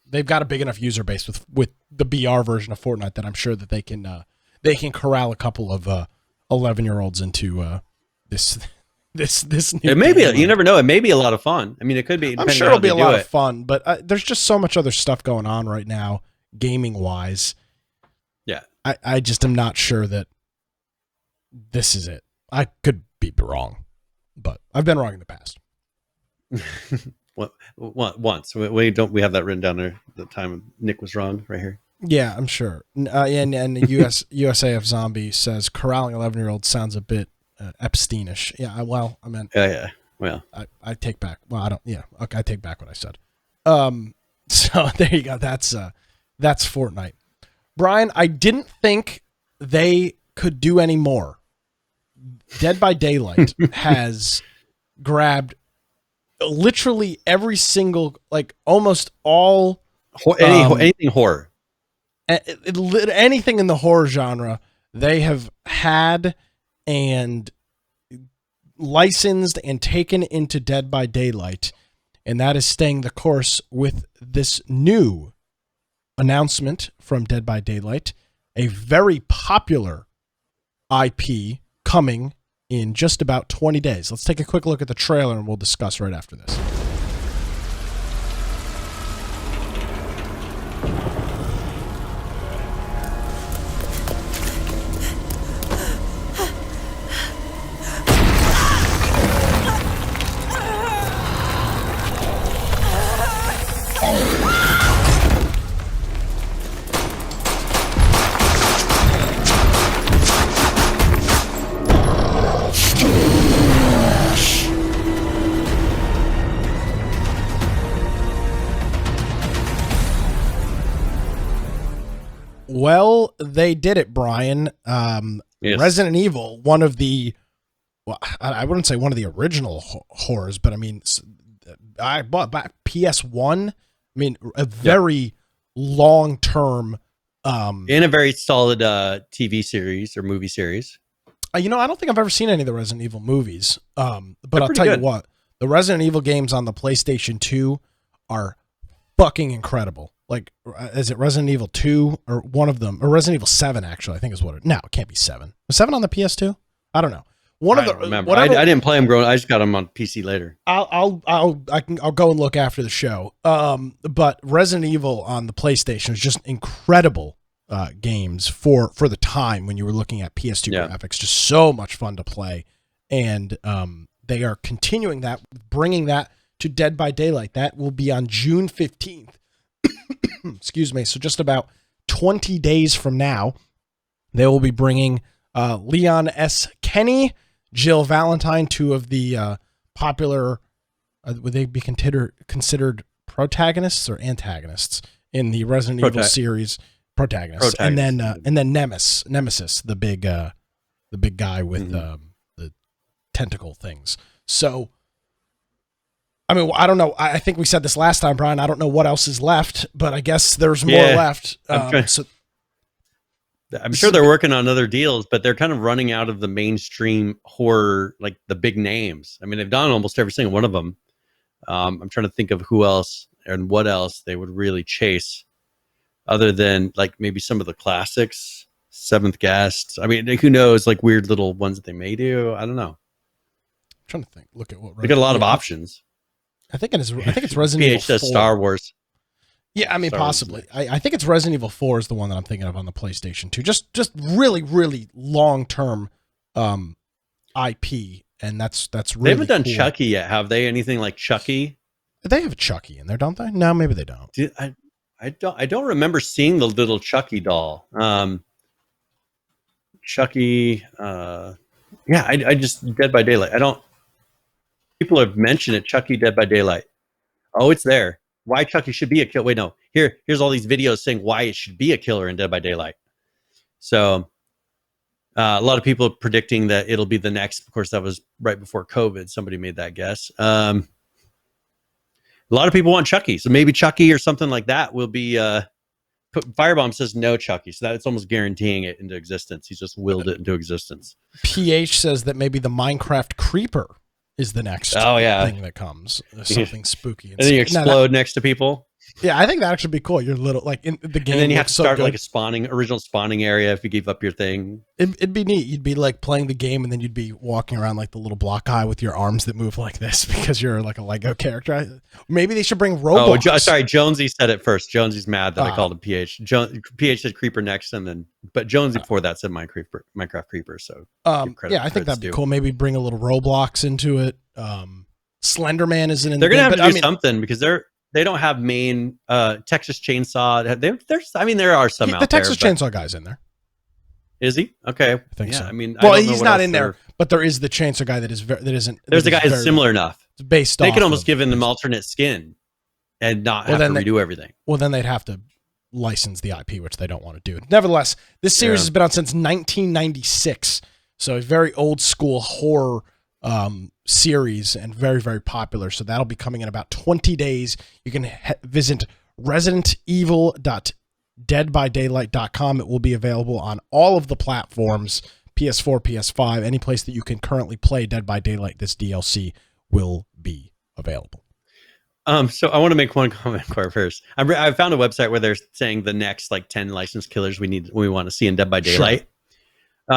they've got a big enough user base with the BR version of Fortnite that I'm sure that they can corral a couple of 11-year-olds into this new. It may be. You never know. It may be a lot of fun. I mean, it could be. I'm sure it'll be a lot of fun, but there's just so much other stuff going on right now. gaming wise. Yeah. I just am not sure that this is it. I could be wrong, but I've been wrong in the past. Once we have that written down there. The time Nick was wrong right here. Yeah, I'm sure. And USAF Zombie says corralling 11-year-olds sounds a bit Epsteinish. Yeah, well, I meant. Yeah. Well, I take back. Well, I don't. Yeah, okay, I take back what I said. So there you go. That's Fortnite. Brian, I didn't think they could do any more. Dead by Daylight has grabbed literally every single, like almost all anything horror. Anything in the horror genre they have had and licensed and taken into Dead by Daylight, and that is staying the course with this new announcement from Dead by Daylight, a very popular IP coming in just about 20 days. Let's take a quick look at the trailer and we'll discuss right after this. Well, they did it, Brian. Yes. Resident Evil, one of the, well, I wouldn't say one of the original horrors, but I mean, I bought back PS1. I mean, a very long-term. In a very solid TV series or movie series. I don't think I've ever seen any of the Resident Evil movies. But I'll tell you what, the Resident Evil games on the PlayStation 2 are fucking incredible. Like, is it Resident Evil 2 or one of them, or Resident Evil 7? Actually, I think is what it. No, it can't be 7. Was 7 on the PS2? I don't know. I don't remember. I didn't play them growing. I just got them on PC later. I'll go and look after the show. But Resident Evil on the PlayStation is just incredible games for the time when you were looking at PS2 graphics. Just so much fun to play, and they are continuing that, bringing that to Dead by Daylight. That will be on June 15th. Excuse me. So just about 20 days from now, they will be bringing Leon S. Kenny, Jill Valentine, two of the popular, would they be considered protagonists or antagonists in the Resident Evil series? Protagonists. And then Nemesis, the big guy with the tentacle things. So, I mean, I don't know. I think we said this last time, Brian. I don't know what else is left, but I guess there's more left. I'm sure they're working on other deals, but they're kind of running out of the mainstream horror, like the big names. I mean, they've done almost every single one of them. I'm trying to think of who else and what else they would really chase other than like maybe some of the classics, Seventh Guest. I mean, who knows, like weird little ones that they may do. I don't know. I'm trying to think. Look at what they got a lot of options. I think it's Resident Evil 4. says Star Wars. Yeah, I mean, possibly. I think it's Resident Evil 4 is the one that I'm thinking of on the PlayStation 2. Just really, really long-term IP, and that's really They haven't done cool. Chucky yet, have they? Anything like Chucky? They have Chucky in there, don't they? No, maybe they don't. I don't remember seeing the little Chucky doll. Chucky, I just Dead by Daylight. People have mentioned it. Chucky, Dead by Daylight. Oh, it's there. Why Chucky should be a killer? Wait, no. Here's all these videos saying why it should be a killer in Dead by Daylight. So, a lot of people are predicting that it'll be the next. Of course, that was right before COVID. Somebody made that guess. A lot of people want Chucky, so maybe Chucky or something like that will be. Firebomb says no Chucky, so that's almost guaranteeing it into existence. He's just willed it into existence. PH says that maybe the Minecraft Creeper is the next thing that comes. Something spooky. And then you explode next to people. Yeah, I think that actually be cool. You're little like in the game. And then you have to looks so start good. like a original spawning area if you give up your thing. It'd be neat. You'd be like playing the game, and then you'd be walking around like the little block guy with your arms that move like this because you're like a Lego character. Maybe they should bring Roblox. Oh, sorry, Jonesy said it first. Jonesy's mad that I called him PH. PH said creeper next, and then but Jonesy before that said Minecraft creeper. So yeah, I think that'd be cool. Maybe bring a little Roblox into it. Slenderman isn't in. They're gonna have to do something because they don't have main Texas Chainsaw. There are some out there. The Texas Chainsaw guy's in there. Is he? Okay. I think so. I mean, well, he's not in there, but there is the Chainsaw guy that isn't. There's a guy who's similar enough. It's based They off could almost of, give him alternate skin and not have to redo everything. Well, then they'd have to license the IP, which they don't want to do. Nevertheless, this series has been out since 1996, so a very old school horror series and very, very popular. So that'll be coming in about 20 days. You can visit residentevil.deadbydaylight.com. It will be available on all of the platforms, PS4, PS5, any place that you can currently play Dead by Daylight. This DLC will be available. So I want to make one comment first. I found a website where they're saying the next like 10 licensed killers we want to see in Dead by Daylight. Sure.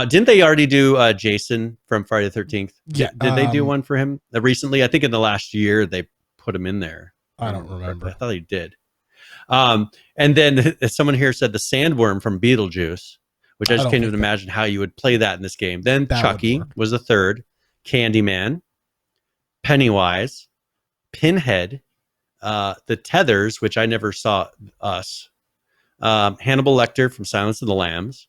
Didn't they already do Jason from Friday the 13th? Yeah. Did they do one for him recently? I think in the last year they put him in there. I don't remember. I thought he did. And then someone here said the Sandworm from Beetlejuice, which I just can't even imagine how you would play that in this game. Then Chucky was the third, Candyman, Pennywise, Pinhead, the Tethers, which I never saw us, Hannibal Lecter from Silence of the Lambs.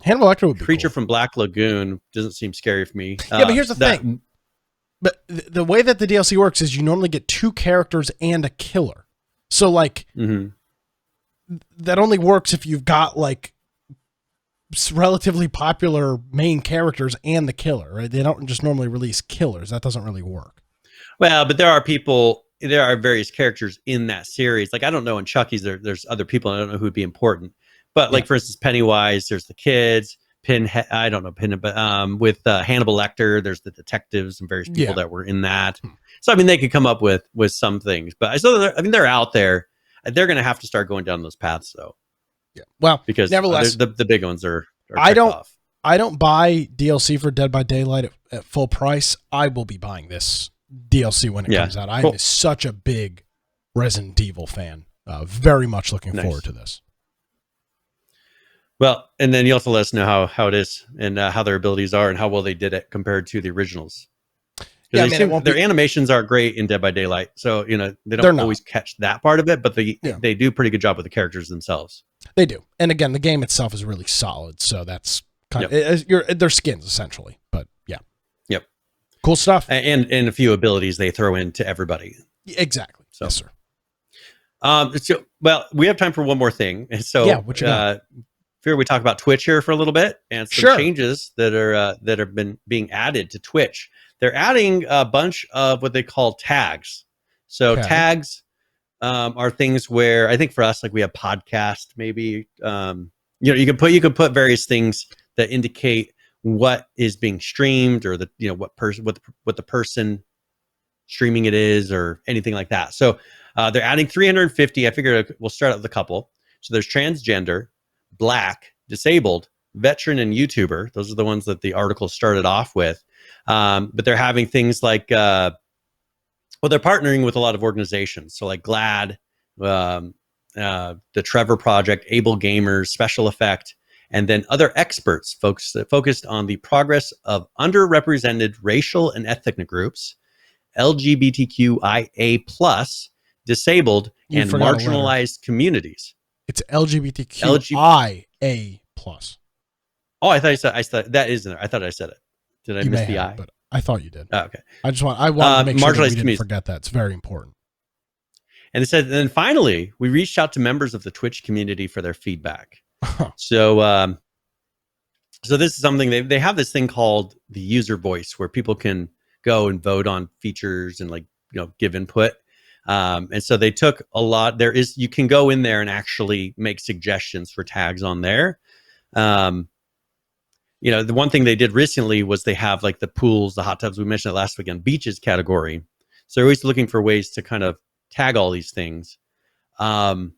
Hannibal Lecter would be Creature cool. from Black Lagoon doesn't seem scary for me. Yeah, but here's the thing. But the way that the DLC works is you normally get two characters and a killer. So like that only works if you've got like relatively popular main characters and the killer, right? They don't just normally release killers. That doesn't really work. Well, but there are various characters in that series. Like I don't know in Chucky's there's other people. I don't know who would be important. But like for instance, Pennywise, there's the kids. Pinhead, I don't know Pinhead, but with Hannibal Lecter, there's the detectives and various people that were in that. So I mean, they could come up with some things, but they're out there. They're going to have to start going down those paths, though. Yeah. Well, because nevertheless, the big ones are I don't buy DLC for Dead by Daylight at full price. I will be buying this DLC when it comes out. I'm such a big Resident Evil fan. Very much looking forward to this. Well, and then you also let us know how it is and how their abilities are and how well they did it compared to the originals. Yeah, their animations are great in Dead by Daylight, so they don't always catch that part of it, but they do a pretty good job with the characters themselves. They do, and again, the game itself is really solid, so that's kind of their skins essentially. But cool stuff, and a few abilities they throw into everybody. Exactly. So. Yes, sir. Well, we have time for one more thing, so what you got? Fear we talk about Twitch here for a little bit and some changes that have been being added to Twitch. They're adding a bunch of what they call tags. So tags are things where I think for us, like we have podcast, maybe you can put various things that indicate what is being streamed or what the person streaming it is or anything like that. So they're adding 350. I figured we'll start out with a couple. So there's transgender, Black, disabled, veteran, and YouTuber. Those are the ones that the article started off with. But they're having things like, they're partnering with a lot of organizations. So like GLAD, the Trevor Project, Able Gamers, Special Effect, and then other experts focused on the progress of underrepresented racial and ethnic groups, LGBTQIA+, disabled, and marginalized communities. It's LGBTQIA+. Oh, I thought that is in there. I thought I said it. Did I miss the I? But I thought you did. Oh, okay. I wanted to make sure that we didn't forget that. It's very important. And it said, and then finally, we reached out to members of the Twitch community for their feedback. So this is something they have this thing called the user voice, where people can go and vote on features and give input. And so they took a lot. You can go in there and actually make suggestions for tags on there. The one thing they did recently was they have like the pools, the hot tubs. We mentioned it last week on beaches category. So they're always looking for ways to kind of tag all these things. How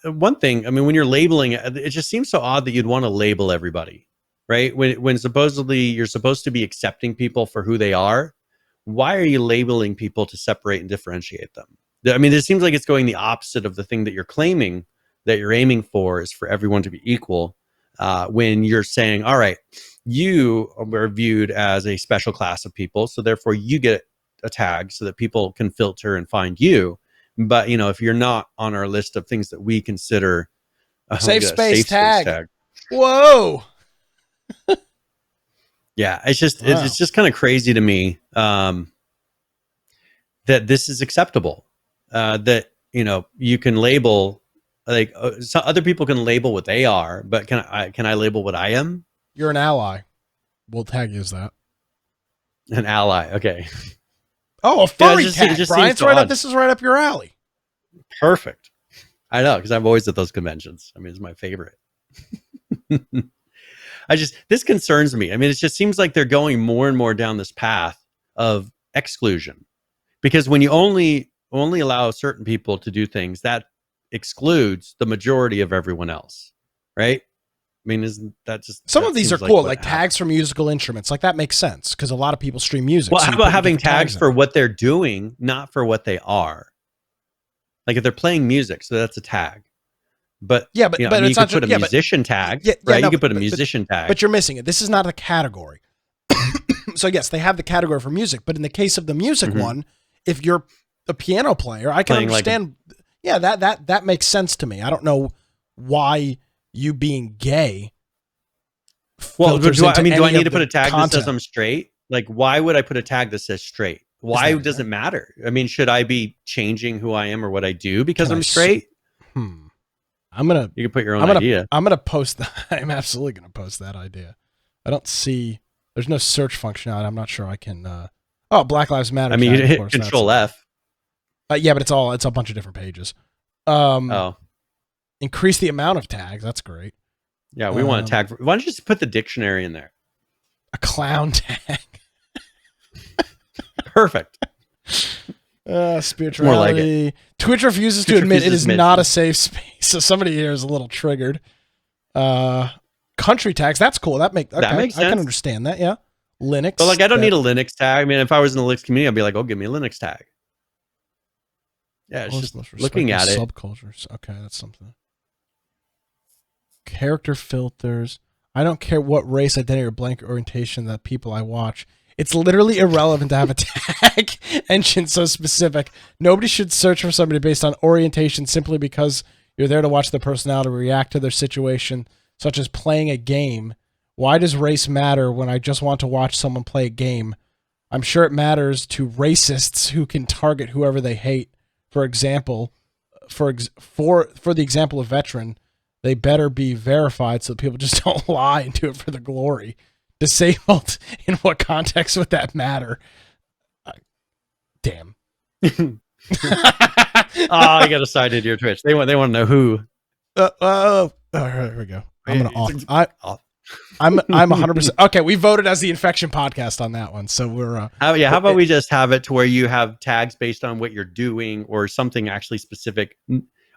one thing, I mean, when you're labeling it, it just seems so odd that you'd want to label everybody, right? When supposedly you're supposed to be accepting people for who they are, why are you labeling people to separate and differentiate them? I mean, it seems like it's going the opposite of the thing that you're claiming that you're aiming for is for everyone to be equal. When you're saying, all right, you are viewed as a special class of people, so therefore you get a tag so that people can filter and find you. But if you're not on our list of things that we consider Safe space safe tag. Whoa. Yeah, it's just Wow. it's just kind of crazy to me that this is acceptable. That you can label so other people can label what they are, but can I label what I am? You're an ally. We'll tag you as that. An ally, okay. Oh, a furry it tag, just Brian. seems It's so right up. odd. This is right up your alley. Perfect. I know, because I'm always at those conventions. I mean, it's my favorite. This concerns me. I mean, it just seems like they're going more and more down this path of exclusion, because when you only allow certain people to do things, that excludes the majority of everyone else, right? I mean, isn't that just some that of these are seems cool, what like happens. tags for musical instruments. Like that makes sense because a lot of people stream music. Well, so how you about put having different tags in for there. what they're doing, not for what they are? Like if they're playing music, so that's a tag. But Yeah, but I but mean, it's you not could put a just, musician tag, yeah, right? no, You could put a but- musician tag. But you're missing it. This is not a category. So yes, they have the category for music, but in the case of the music Mhm. one, if you're a piano player, I can Playing like understand. Yeah, that makes sense to me. I don't know why you being gay. Well, filters do I into mean, do I any need of to put the a tag that content. says I'm straight? Like, why would I put a tag that says straight? Why that does it? it matter? I mean, should I be changing who I am or what I do because Can I I'm straight? I'm gonna You can put your own idea. I'm gonna post that. I'm absolutely gonna post that idea. I don't see. There's no search functionality. I'm not sure I can. Oh, Black Lives Matter. I mean, you tag, of hit course, Control that's- F. Yeah, but it's a bunch of different pages. Increase the amount of tags. That's great. Yeah, we want a tag. Why don't you just put the dictionary in there? A clown tag. Perfect. Spirituality. More like it. Twitch refuses to Twitch admit it refuses is to admit- not a safe space. So somebody here is a little triggered. Country tags. That's cool. That makes makes I can sense. understand that. Yeah. Linux. But like, I don't that- need a Linux tag. I mean, if I was in the Linux community, I'd be like, "Oh, give me a Linux tag." Yeah, it's Most just looking at it. Subcultures. Okay, that's something. Character filters. I don't care what race, identity, or blank orientation that people I watch. It's literally irrelevant to have a tag engine so specific. Nobody should search for somebody based on orientation simply because you're there to watch their personality react to their situation, such as playing a game. Why does race matter when I just want to watch someone play a game? I'm sure it matters to racists who can target whoever they hate. For example, for the example of veteran, they better be verified so that people just don't lie and do it for the glory. Disabled, in what context would that matter? Damn. Oh, I got assigned to your Twitch. They want to know who. Here we go. I'm gonna off. I'm 100%. Okay, we voted as the infection podcast on that one, so we're. How about we just have it to where you have tags based on what you're doing or something actually specific.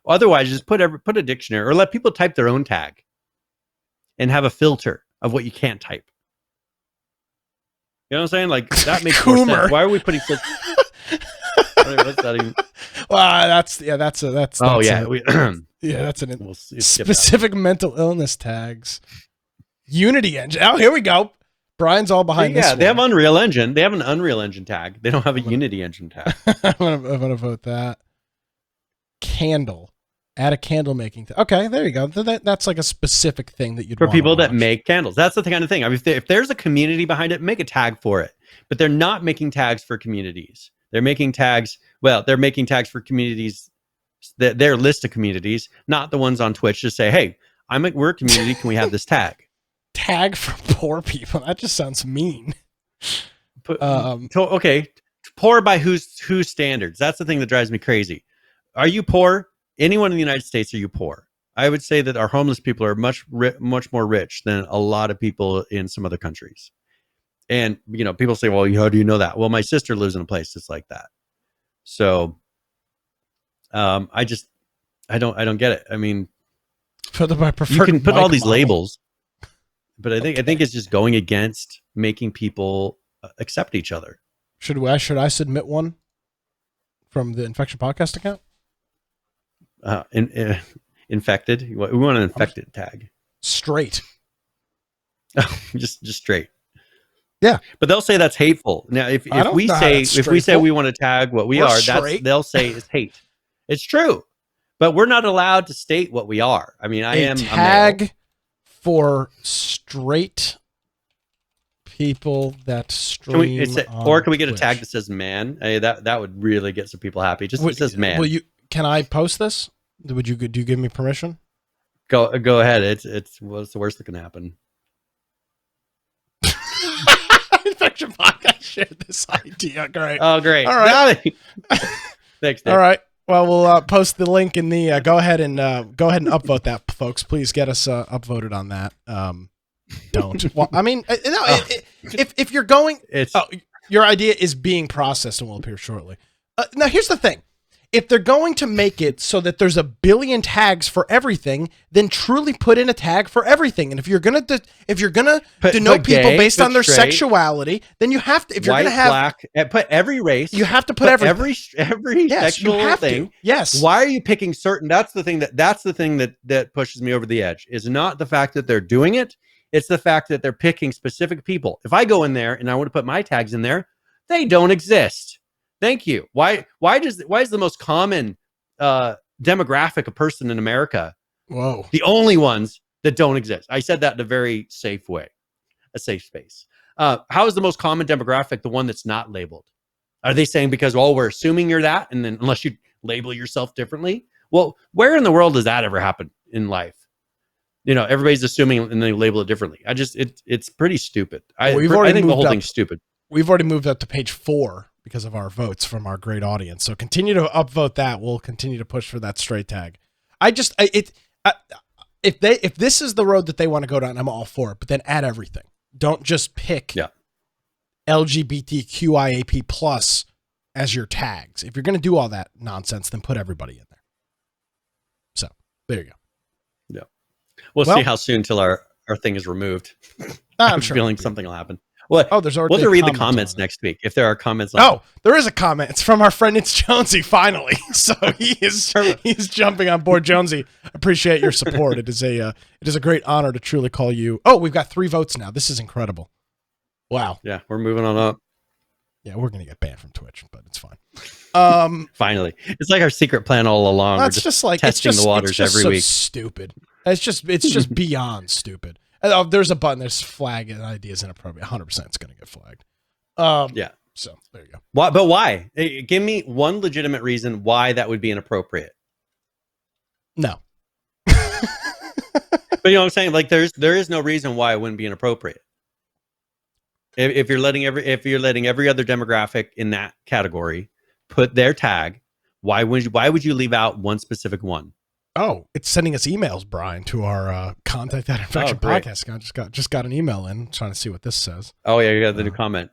Otherwise, just put a dictionary or let people type their own tag, and have a filter of what you can't type. You know what I'm saying? Like that makes more sense. Why are we putting? What's that even? Well, that's Oh yeah, that's an we'll specific mental illness tags. Unity engine. Oh, here we go. Brian's all behind this. Yeah, they have Unreal Engine. They have an Unreal Engine tag. They don't have a Unity Engine tag. I'm gonna vote that. Candle. Add a candle making. Okay, there you go. That's like a specific thing that you'd for wanna people that watch. make candles. That's the kind of thing. I mean, if there's a community behind it, make a tag for it. But they're not making tags for communities. They're making tags. Well, they're making tags for communities. Their list of communities, not the ones on Twitch. Just say, hey, we're a community. Can we have this tag? Tag for poor people. That just sounds mean. Okay, poor by whose standards? That's the thing that drives me crazy. Are you poor? Anyone in the United States, are you poor? I would say that our homeless people are much more rich than a lot of people in some other countries. And people say, "Well, how do you know that?" Well, my sister lives in a place that's like that. So, I don't get it. I mean, I you can put all these model. labels, but I think it's just going against making people accept each other. Should I submit one from the Infection Podcast account? Infected. We want an infected tag. Straight. just straight. Yeah, but they'll say that's hateful. Now, if we say we want to tag what we are, they'll say it's hate. It's true, but we're not allowed to state what we are. I mean, I am tag a male. For straight people that stream. Can we get Twitch. a tag that says man? That would really get some people happy. Just it says man. Can I post this? Do you give me permission? Go ahead. It's what's the worst that can happen? Infection Podcast shared this idea. Great. Oh, great. All right. Thanks, Dave. All right. Well, we'll post the link in the. Go ahead and upvote that, folks. Please get us upvoted on that. Don't. Well, I mean, if you're going, your idea is being processed and will appear shortly. Now, here's the thing. If they're going to make it so that there's a billion tags for everything, then truly put in a tag for everything. And if you're gonna denote people based on their sexuality, then you have to. If you're gonna have black, put every race, you have to put every sexual thing. Yes. Why are you picking certain? That's the thing that pushes me over the edge. Is not the fact that they're doing it. It's the fact that they're picking specific people. If I go in there and I want to put my tags in there, they don't exist. Thank you. Why is the most common demographic of person in America? Whoa. The only ones that don't exist. I said that in a very safe way, a safe space. How is the most common demographic the one that's not labeled? Are they saying because, we're assuming you're that, and then unless you label yourself differently? Well, where in the world does that ever happen in life? Everybody's assuming and they label it differently. It's pretty stupid. I think the whole thing's stupid. We've already moved up to page 4 because of our votes from our great audience. So continue to upvote that. We'll continue to push for that straight tag. If this is the road that they want to go down, I'm all for it. But then add everything. Don't just pick LGBTQIAP plus as your tags. If you're going to do all that nonsense, then put everybody in there. So there you go. Yeah, we'll see how soon till our thing is removed. I'm sure feeling something will happen. Well, there's already. We'll have to read the comments next week if there are comments. There is a comment. It's from our friend It's Jonesy. Finally, so he's jumping on board. Jonesy, appreciate your support. It is a great honor to truly call you. Oh, we've got 3 votes now. This is incredible. Wow. Yeah, we're moving on up. Yeah, we're gonna get banned from Twitch, but it's fine. Finally, it's like our secret plan all along. We're just like testing the waters every week. Stupid. It's just beyond stupid. There's a button. There's flag and idea is inappropriate. 100% it's going to get flagged. Yeah. So there you go. Why? But why? Give me one legitimate reason why that would be inappropriate. No. But you know what I'm saying? Like there is no reason why it wouldn't be inappropriate. If you're letting every other demographic in that category put their tag, why would you leave out one specific one? Oh, it's sending us emails, Brian, to our contact that infection podcast. I just got an email in trying to see what this says. Oh yeah, you got the new comment.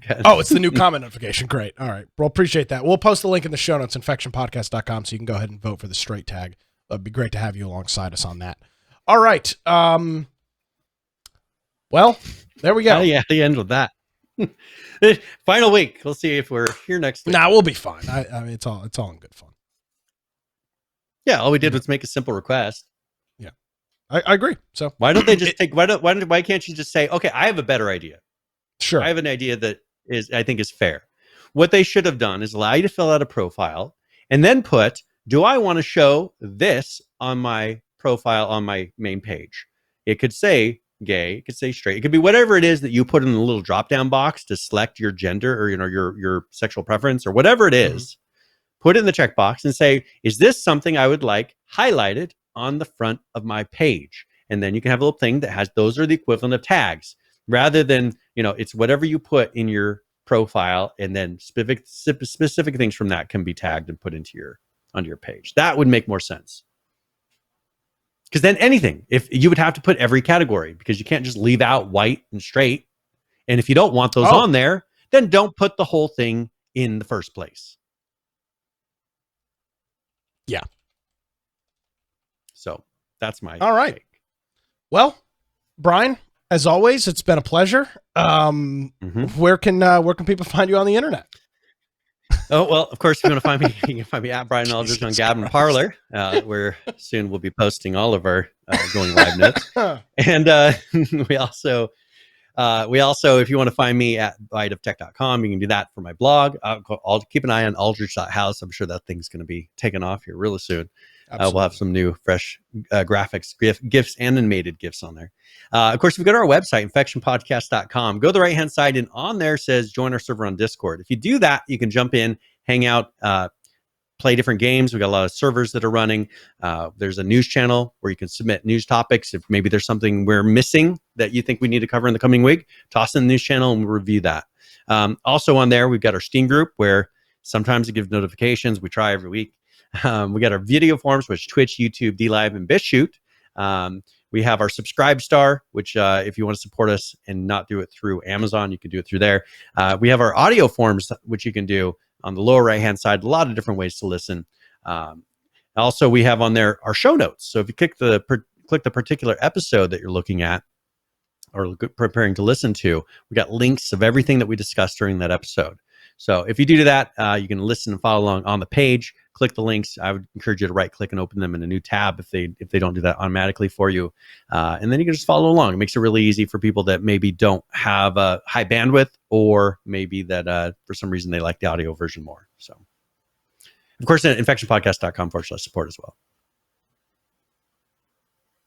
It's the new comment notification. Great. All right. Well, appreciate that. We'll post the link in the show notes, infectionpodcast.com, so you can go ahead and vote for the straight tag. It'd be great to have you alongside us on that. All right. Well, there we go. Yeah, the end with that. Final week. We'll see if we're here next week. We'll be fine. I mean, it's all in good fun. Yeah, all we did was make a simple request. Yeah, I agree. So why don't they just take? Why can't you just say, okay, I have a better idea. Sure, I have an idea that I think is fair. What they should have done is allow you to fill out a profile and then put, do I want to show this on my profile on my main page? It could say gay, it could say straight, it could be whatever it is that you put in the little drop down box to select your gender or your sexual preference or whatever it is. Mm-hmm. Put it in the checkbox and say, is this something I would like highlighted on the front of my page? And then you can have a little thing that has, those are the equivalent of tags, rather than, it's whatever you put in your profile and then specific things from that can be tagged and put onto your page. That would make more sense. Because then if you would have to put every category, because you can't just leave out white and straight. And if you don't want those on there, then don't put the whole thing in the first place. Yeah. So that's my All right. take. Well, Brian, as always, it's been a pleasure. Where can people find you on the internet? Oh, well, of course, if you want to find me, you can find me at Brian Aldridge on Gab and Parlor, where soon we'll be posting all of our going live notes. And we also, if you want to find me at biteoftech.com, you can do that for my blog. I'll keep an eye on aldridge.house. I'm sure that thing's going to be taken off here really soon. We'll have some new, fresh graphics, GIFs, and animated GIFs on there. Of course, if you go to our website, infectionpodcast.com, go to the right-hand side, and on there says join our server on Discord. If you do that, you can jump in, hang out, play different games. We've got a lot of servers that are running. There's a news channel where you can submit news topics. If maybe there's something we're missing that you think we need to cover in the coming week, toss in the news channel and we'll review that. Also on there, we've got our Steam group where sometimes it gives notifications. We try every week. We got our video forums, which Twitch, YouTube, DLive, and BitChute. We have our Subscribe Star, which if you want to support us and not do it through Amazon, you can do it through there. We have our audio forms, which you can do on the lower right-hand side. A lot of different ways to listen. Also, we have on there our show notes. So if you click the particular episode that you're looking at or preparing to listen to, we got links of everything that we discussed during that episode. So if you do that, you can listen and follow along on the page. Click the links. I would encourage you to right-click and open them in a new tab if they don't do that automatically for you. And then you can just follow along. It makes it really easy for people that maybe don't have a high bandwidth, or maybe that for some reason they like the audio version more. So, of course, infectionpodcast.com/support as well.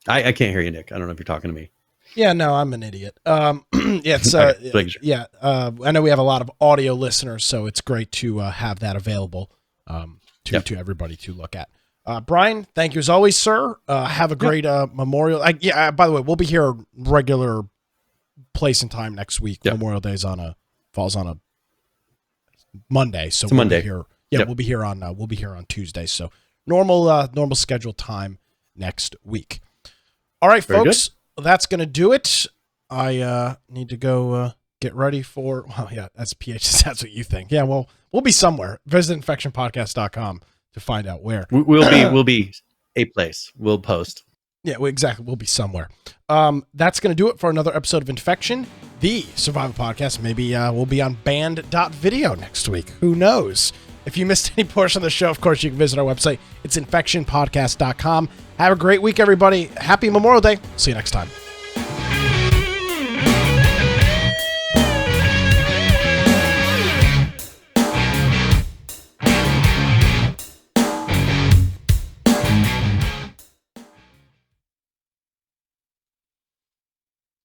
I can't hear you, Nick. I don't know if you're talking to me. Yeah, no, I'm an idiot. Yeah, it's I know we have a lot of audio listeners, so it's great to have that available to everybody to look at. Brian, thank you as always, sir. Have a great Memorial. By the way, we'll be here regular place and time next week. Yep. Memorial Day falls on a Monday, so we'll be here. Yeah, we'll be here on Tuesday. So normal scheduled time next week. All right, folks. That's going to do it. I need to go get ready for, that's PH. That's what you think. Yeah, well, we'll be somewhere. Visit infectionpodcast.com to find out where. We'll be a place. We'll post. Yeah, exactly. We'll be somewhere. That's going to do it for another episode of Infection, the survival podcast. Maybe we'll be on band.video next week. Who knows? If you missed any portion of the show, of course, you can visit our website. It's infectionpodcast.com. Have a great week, everybody. Happy Memorial Day. See you next time.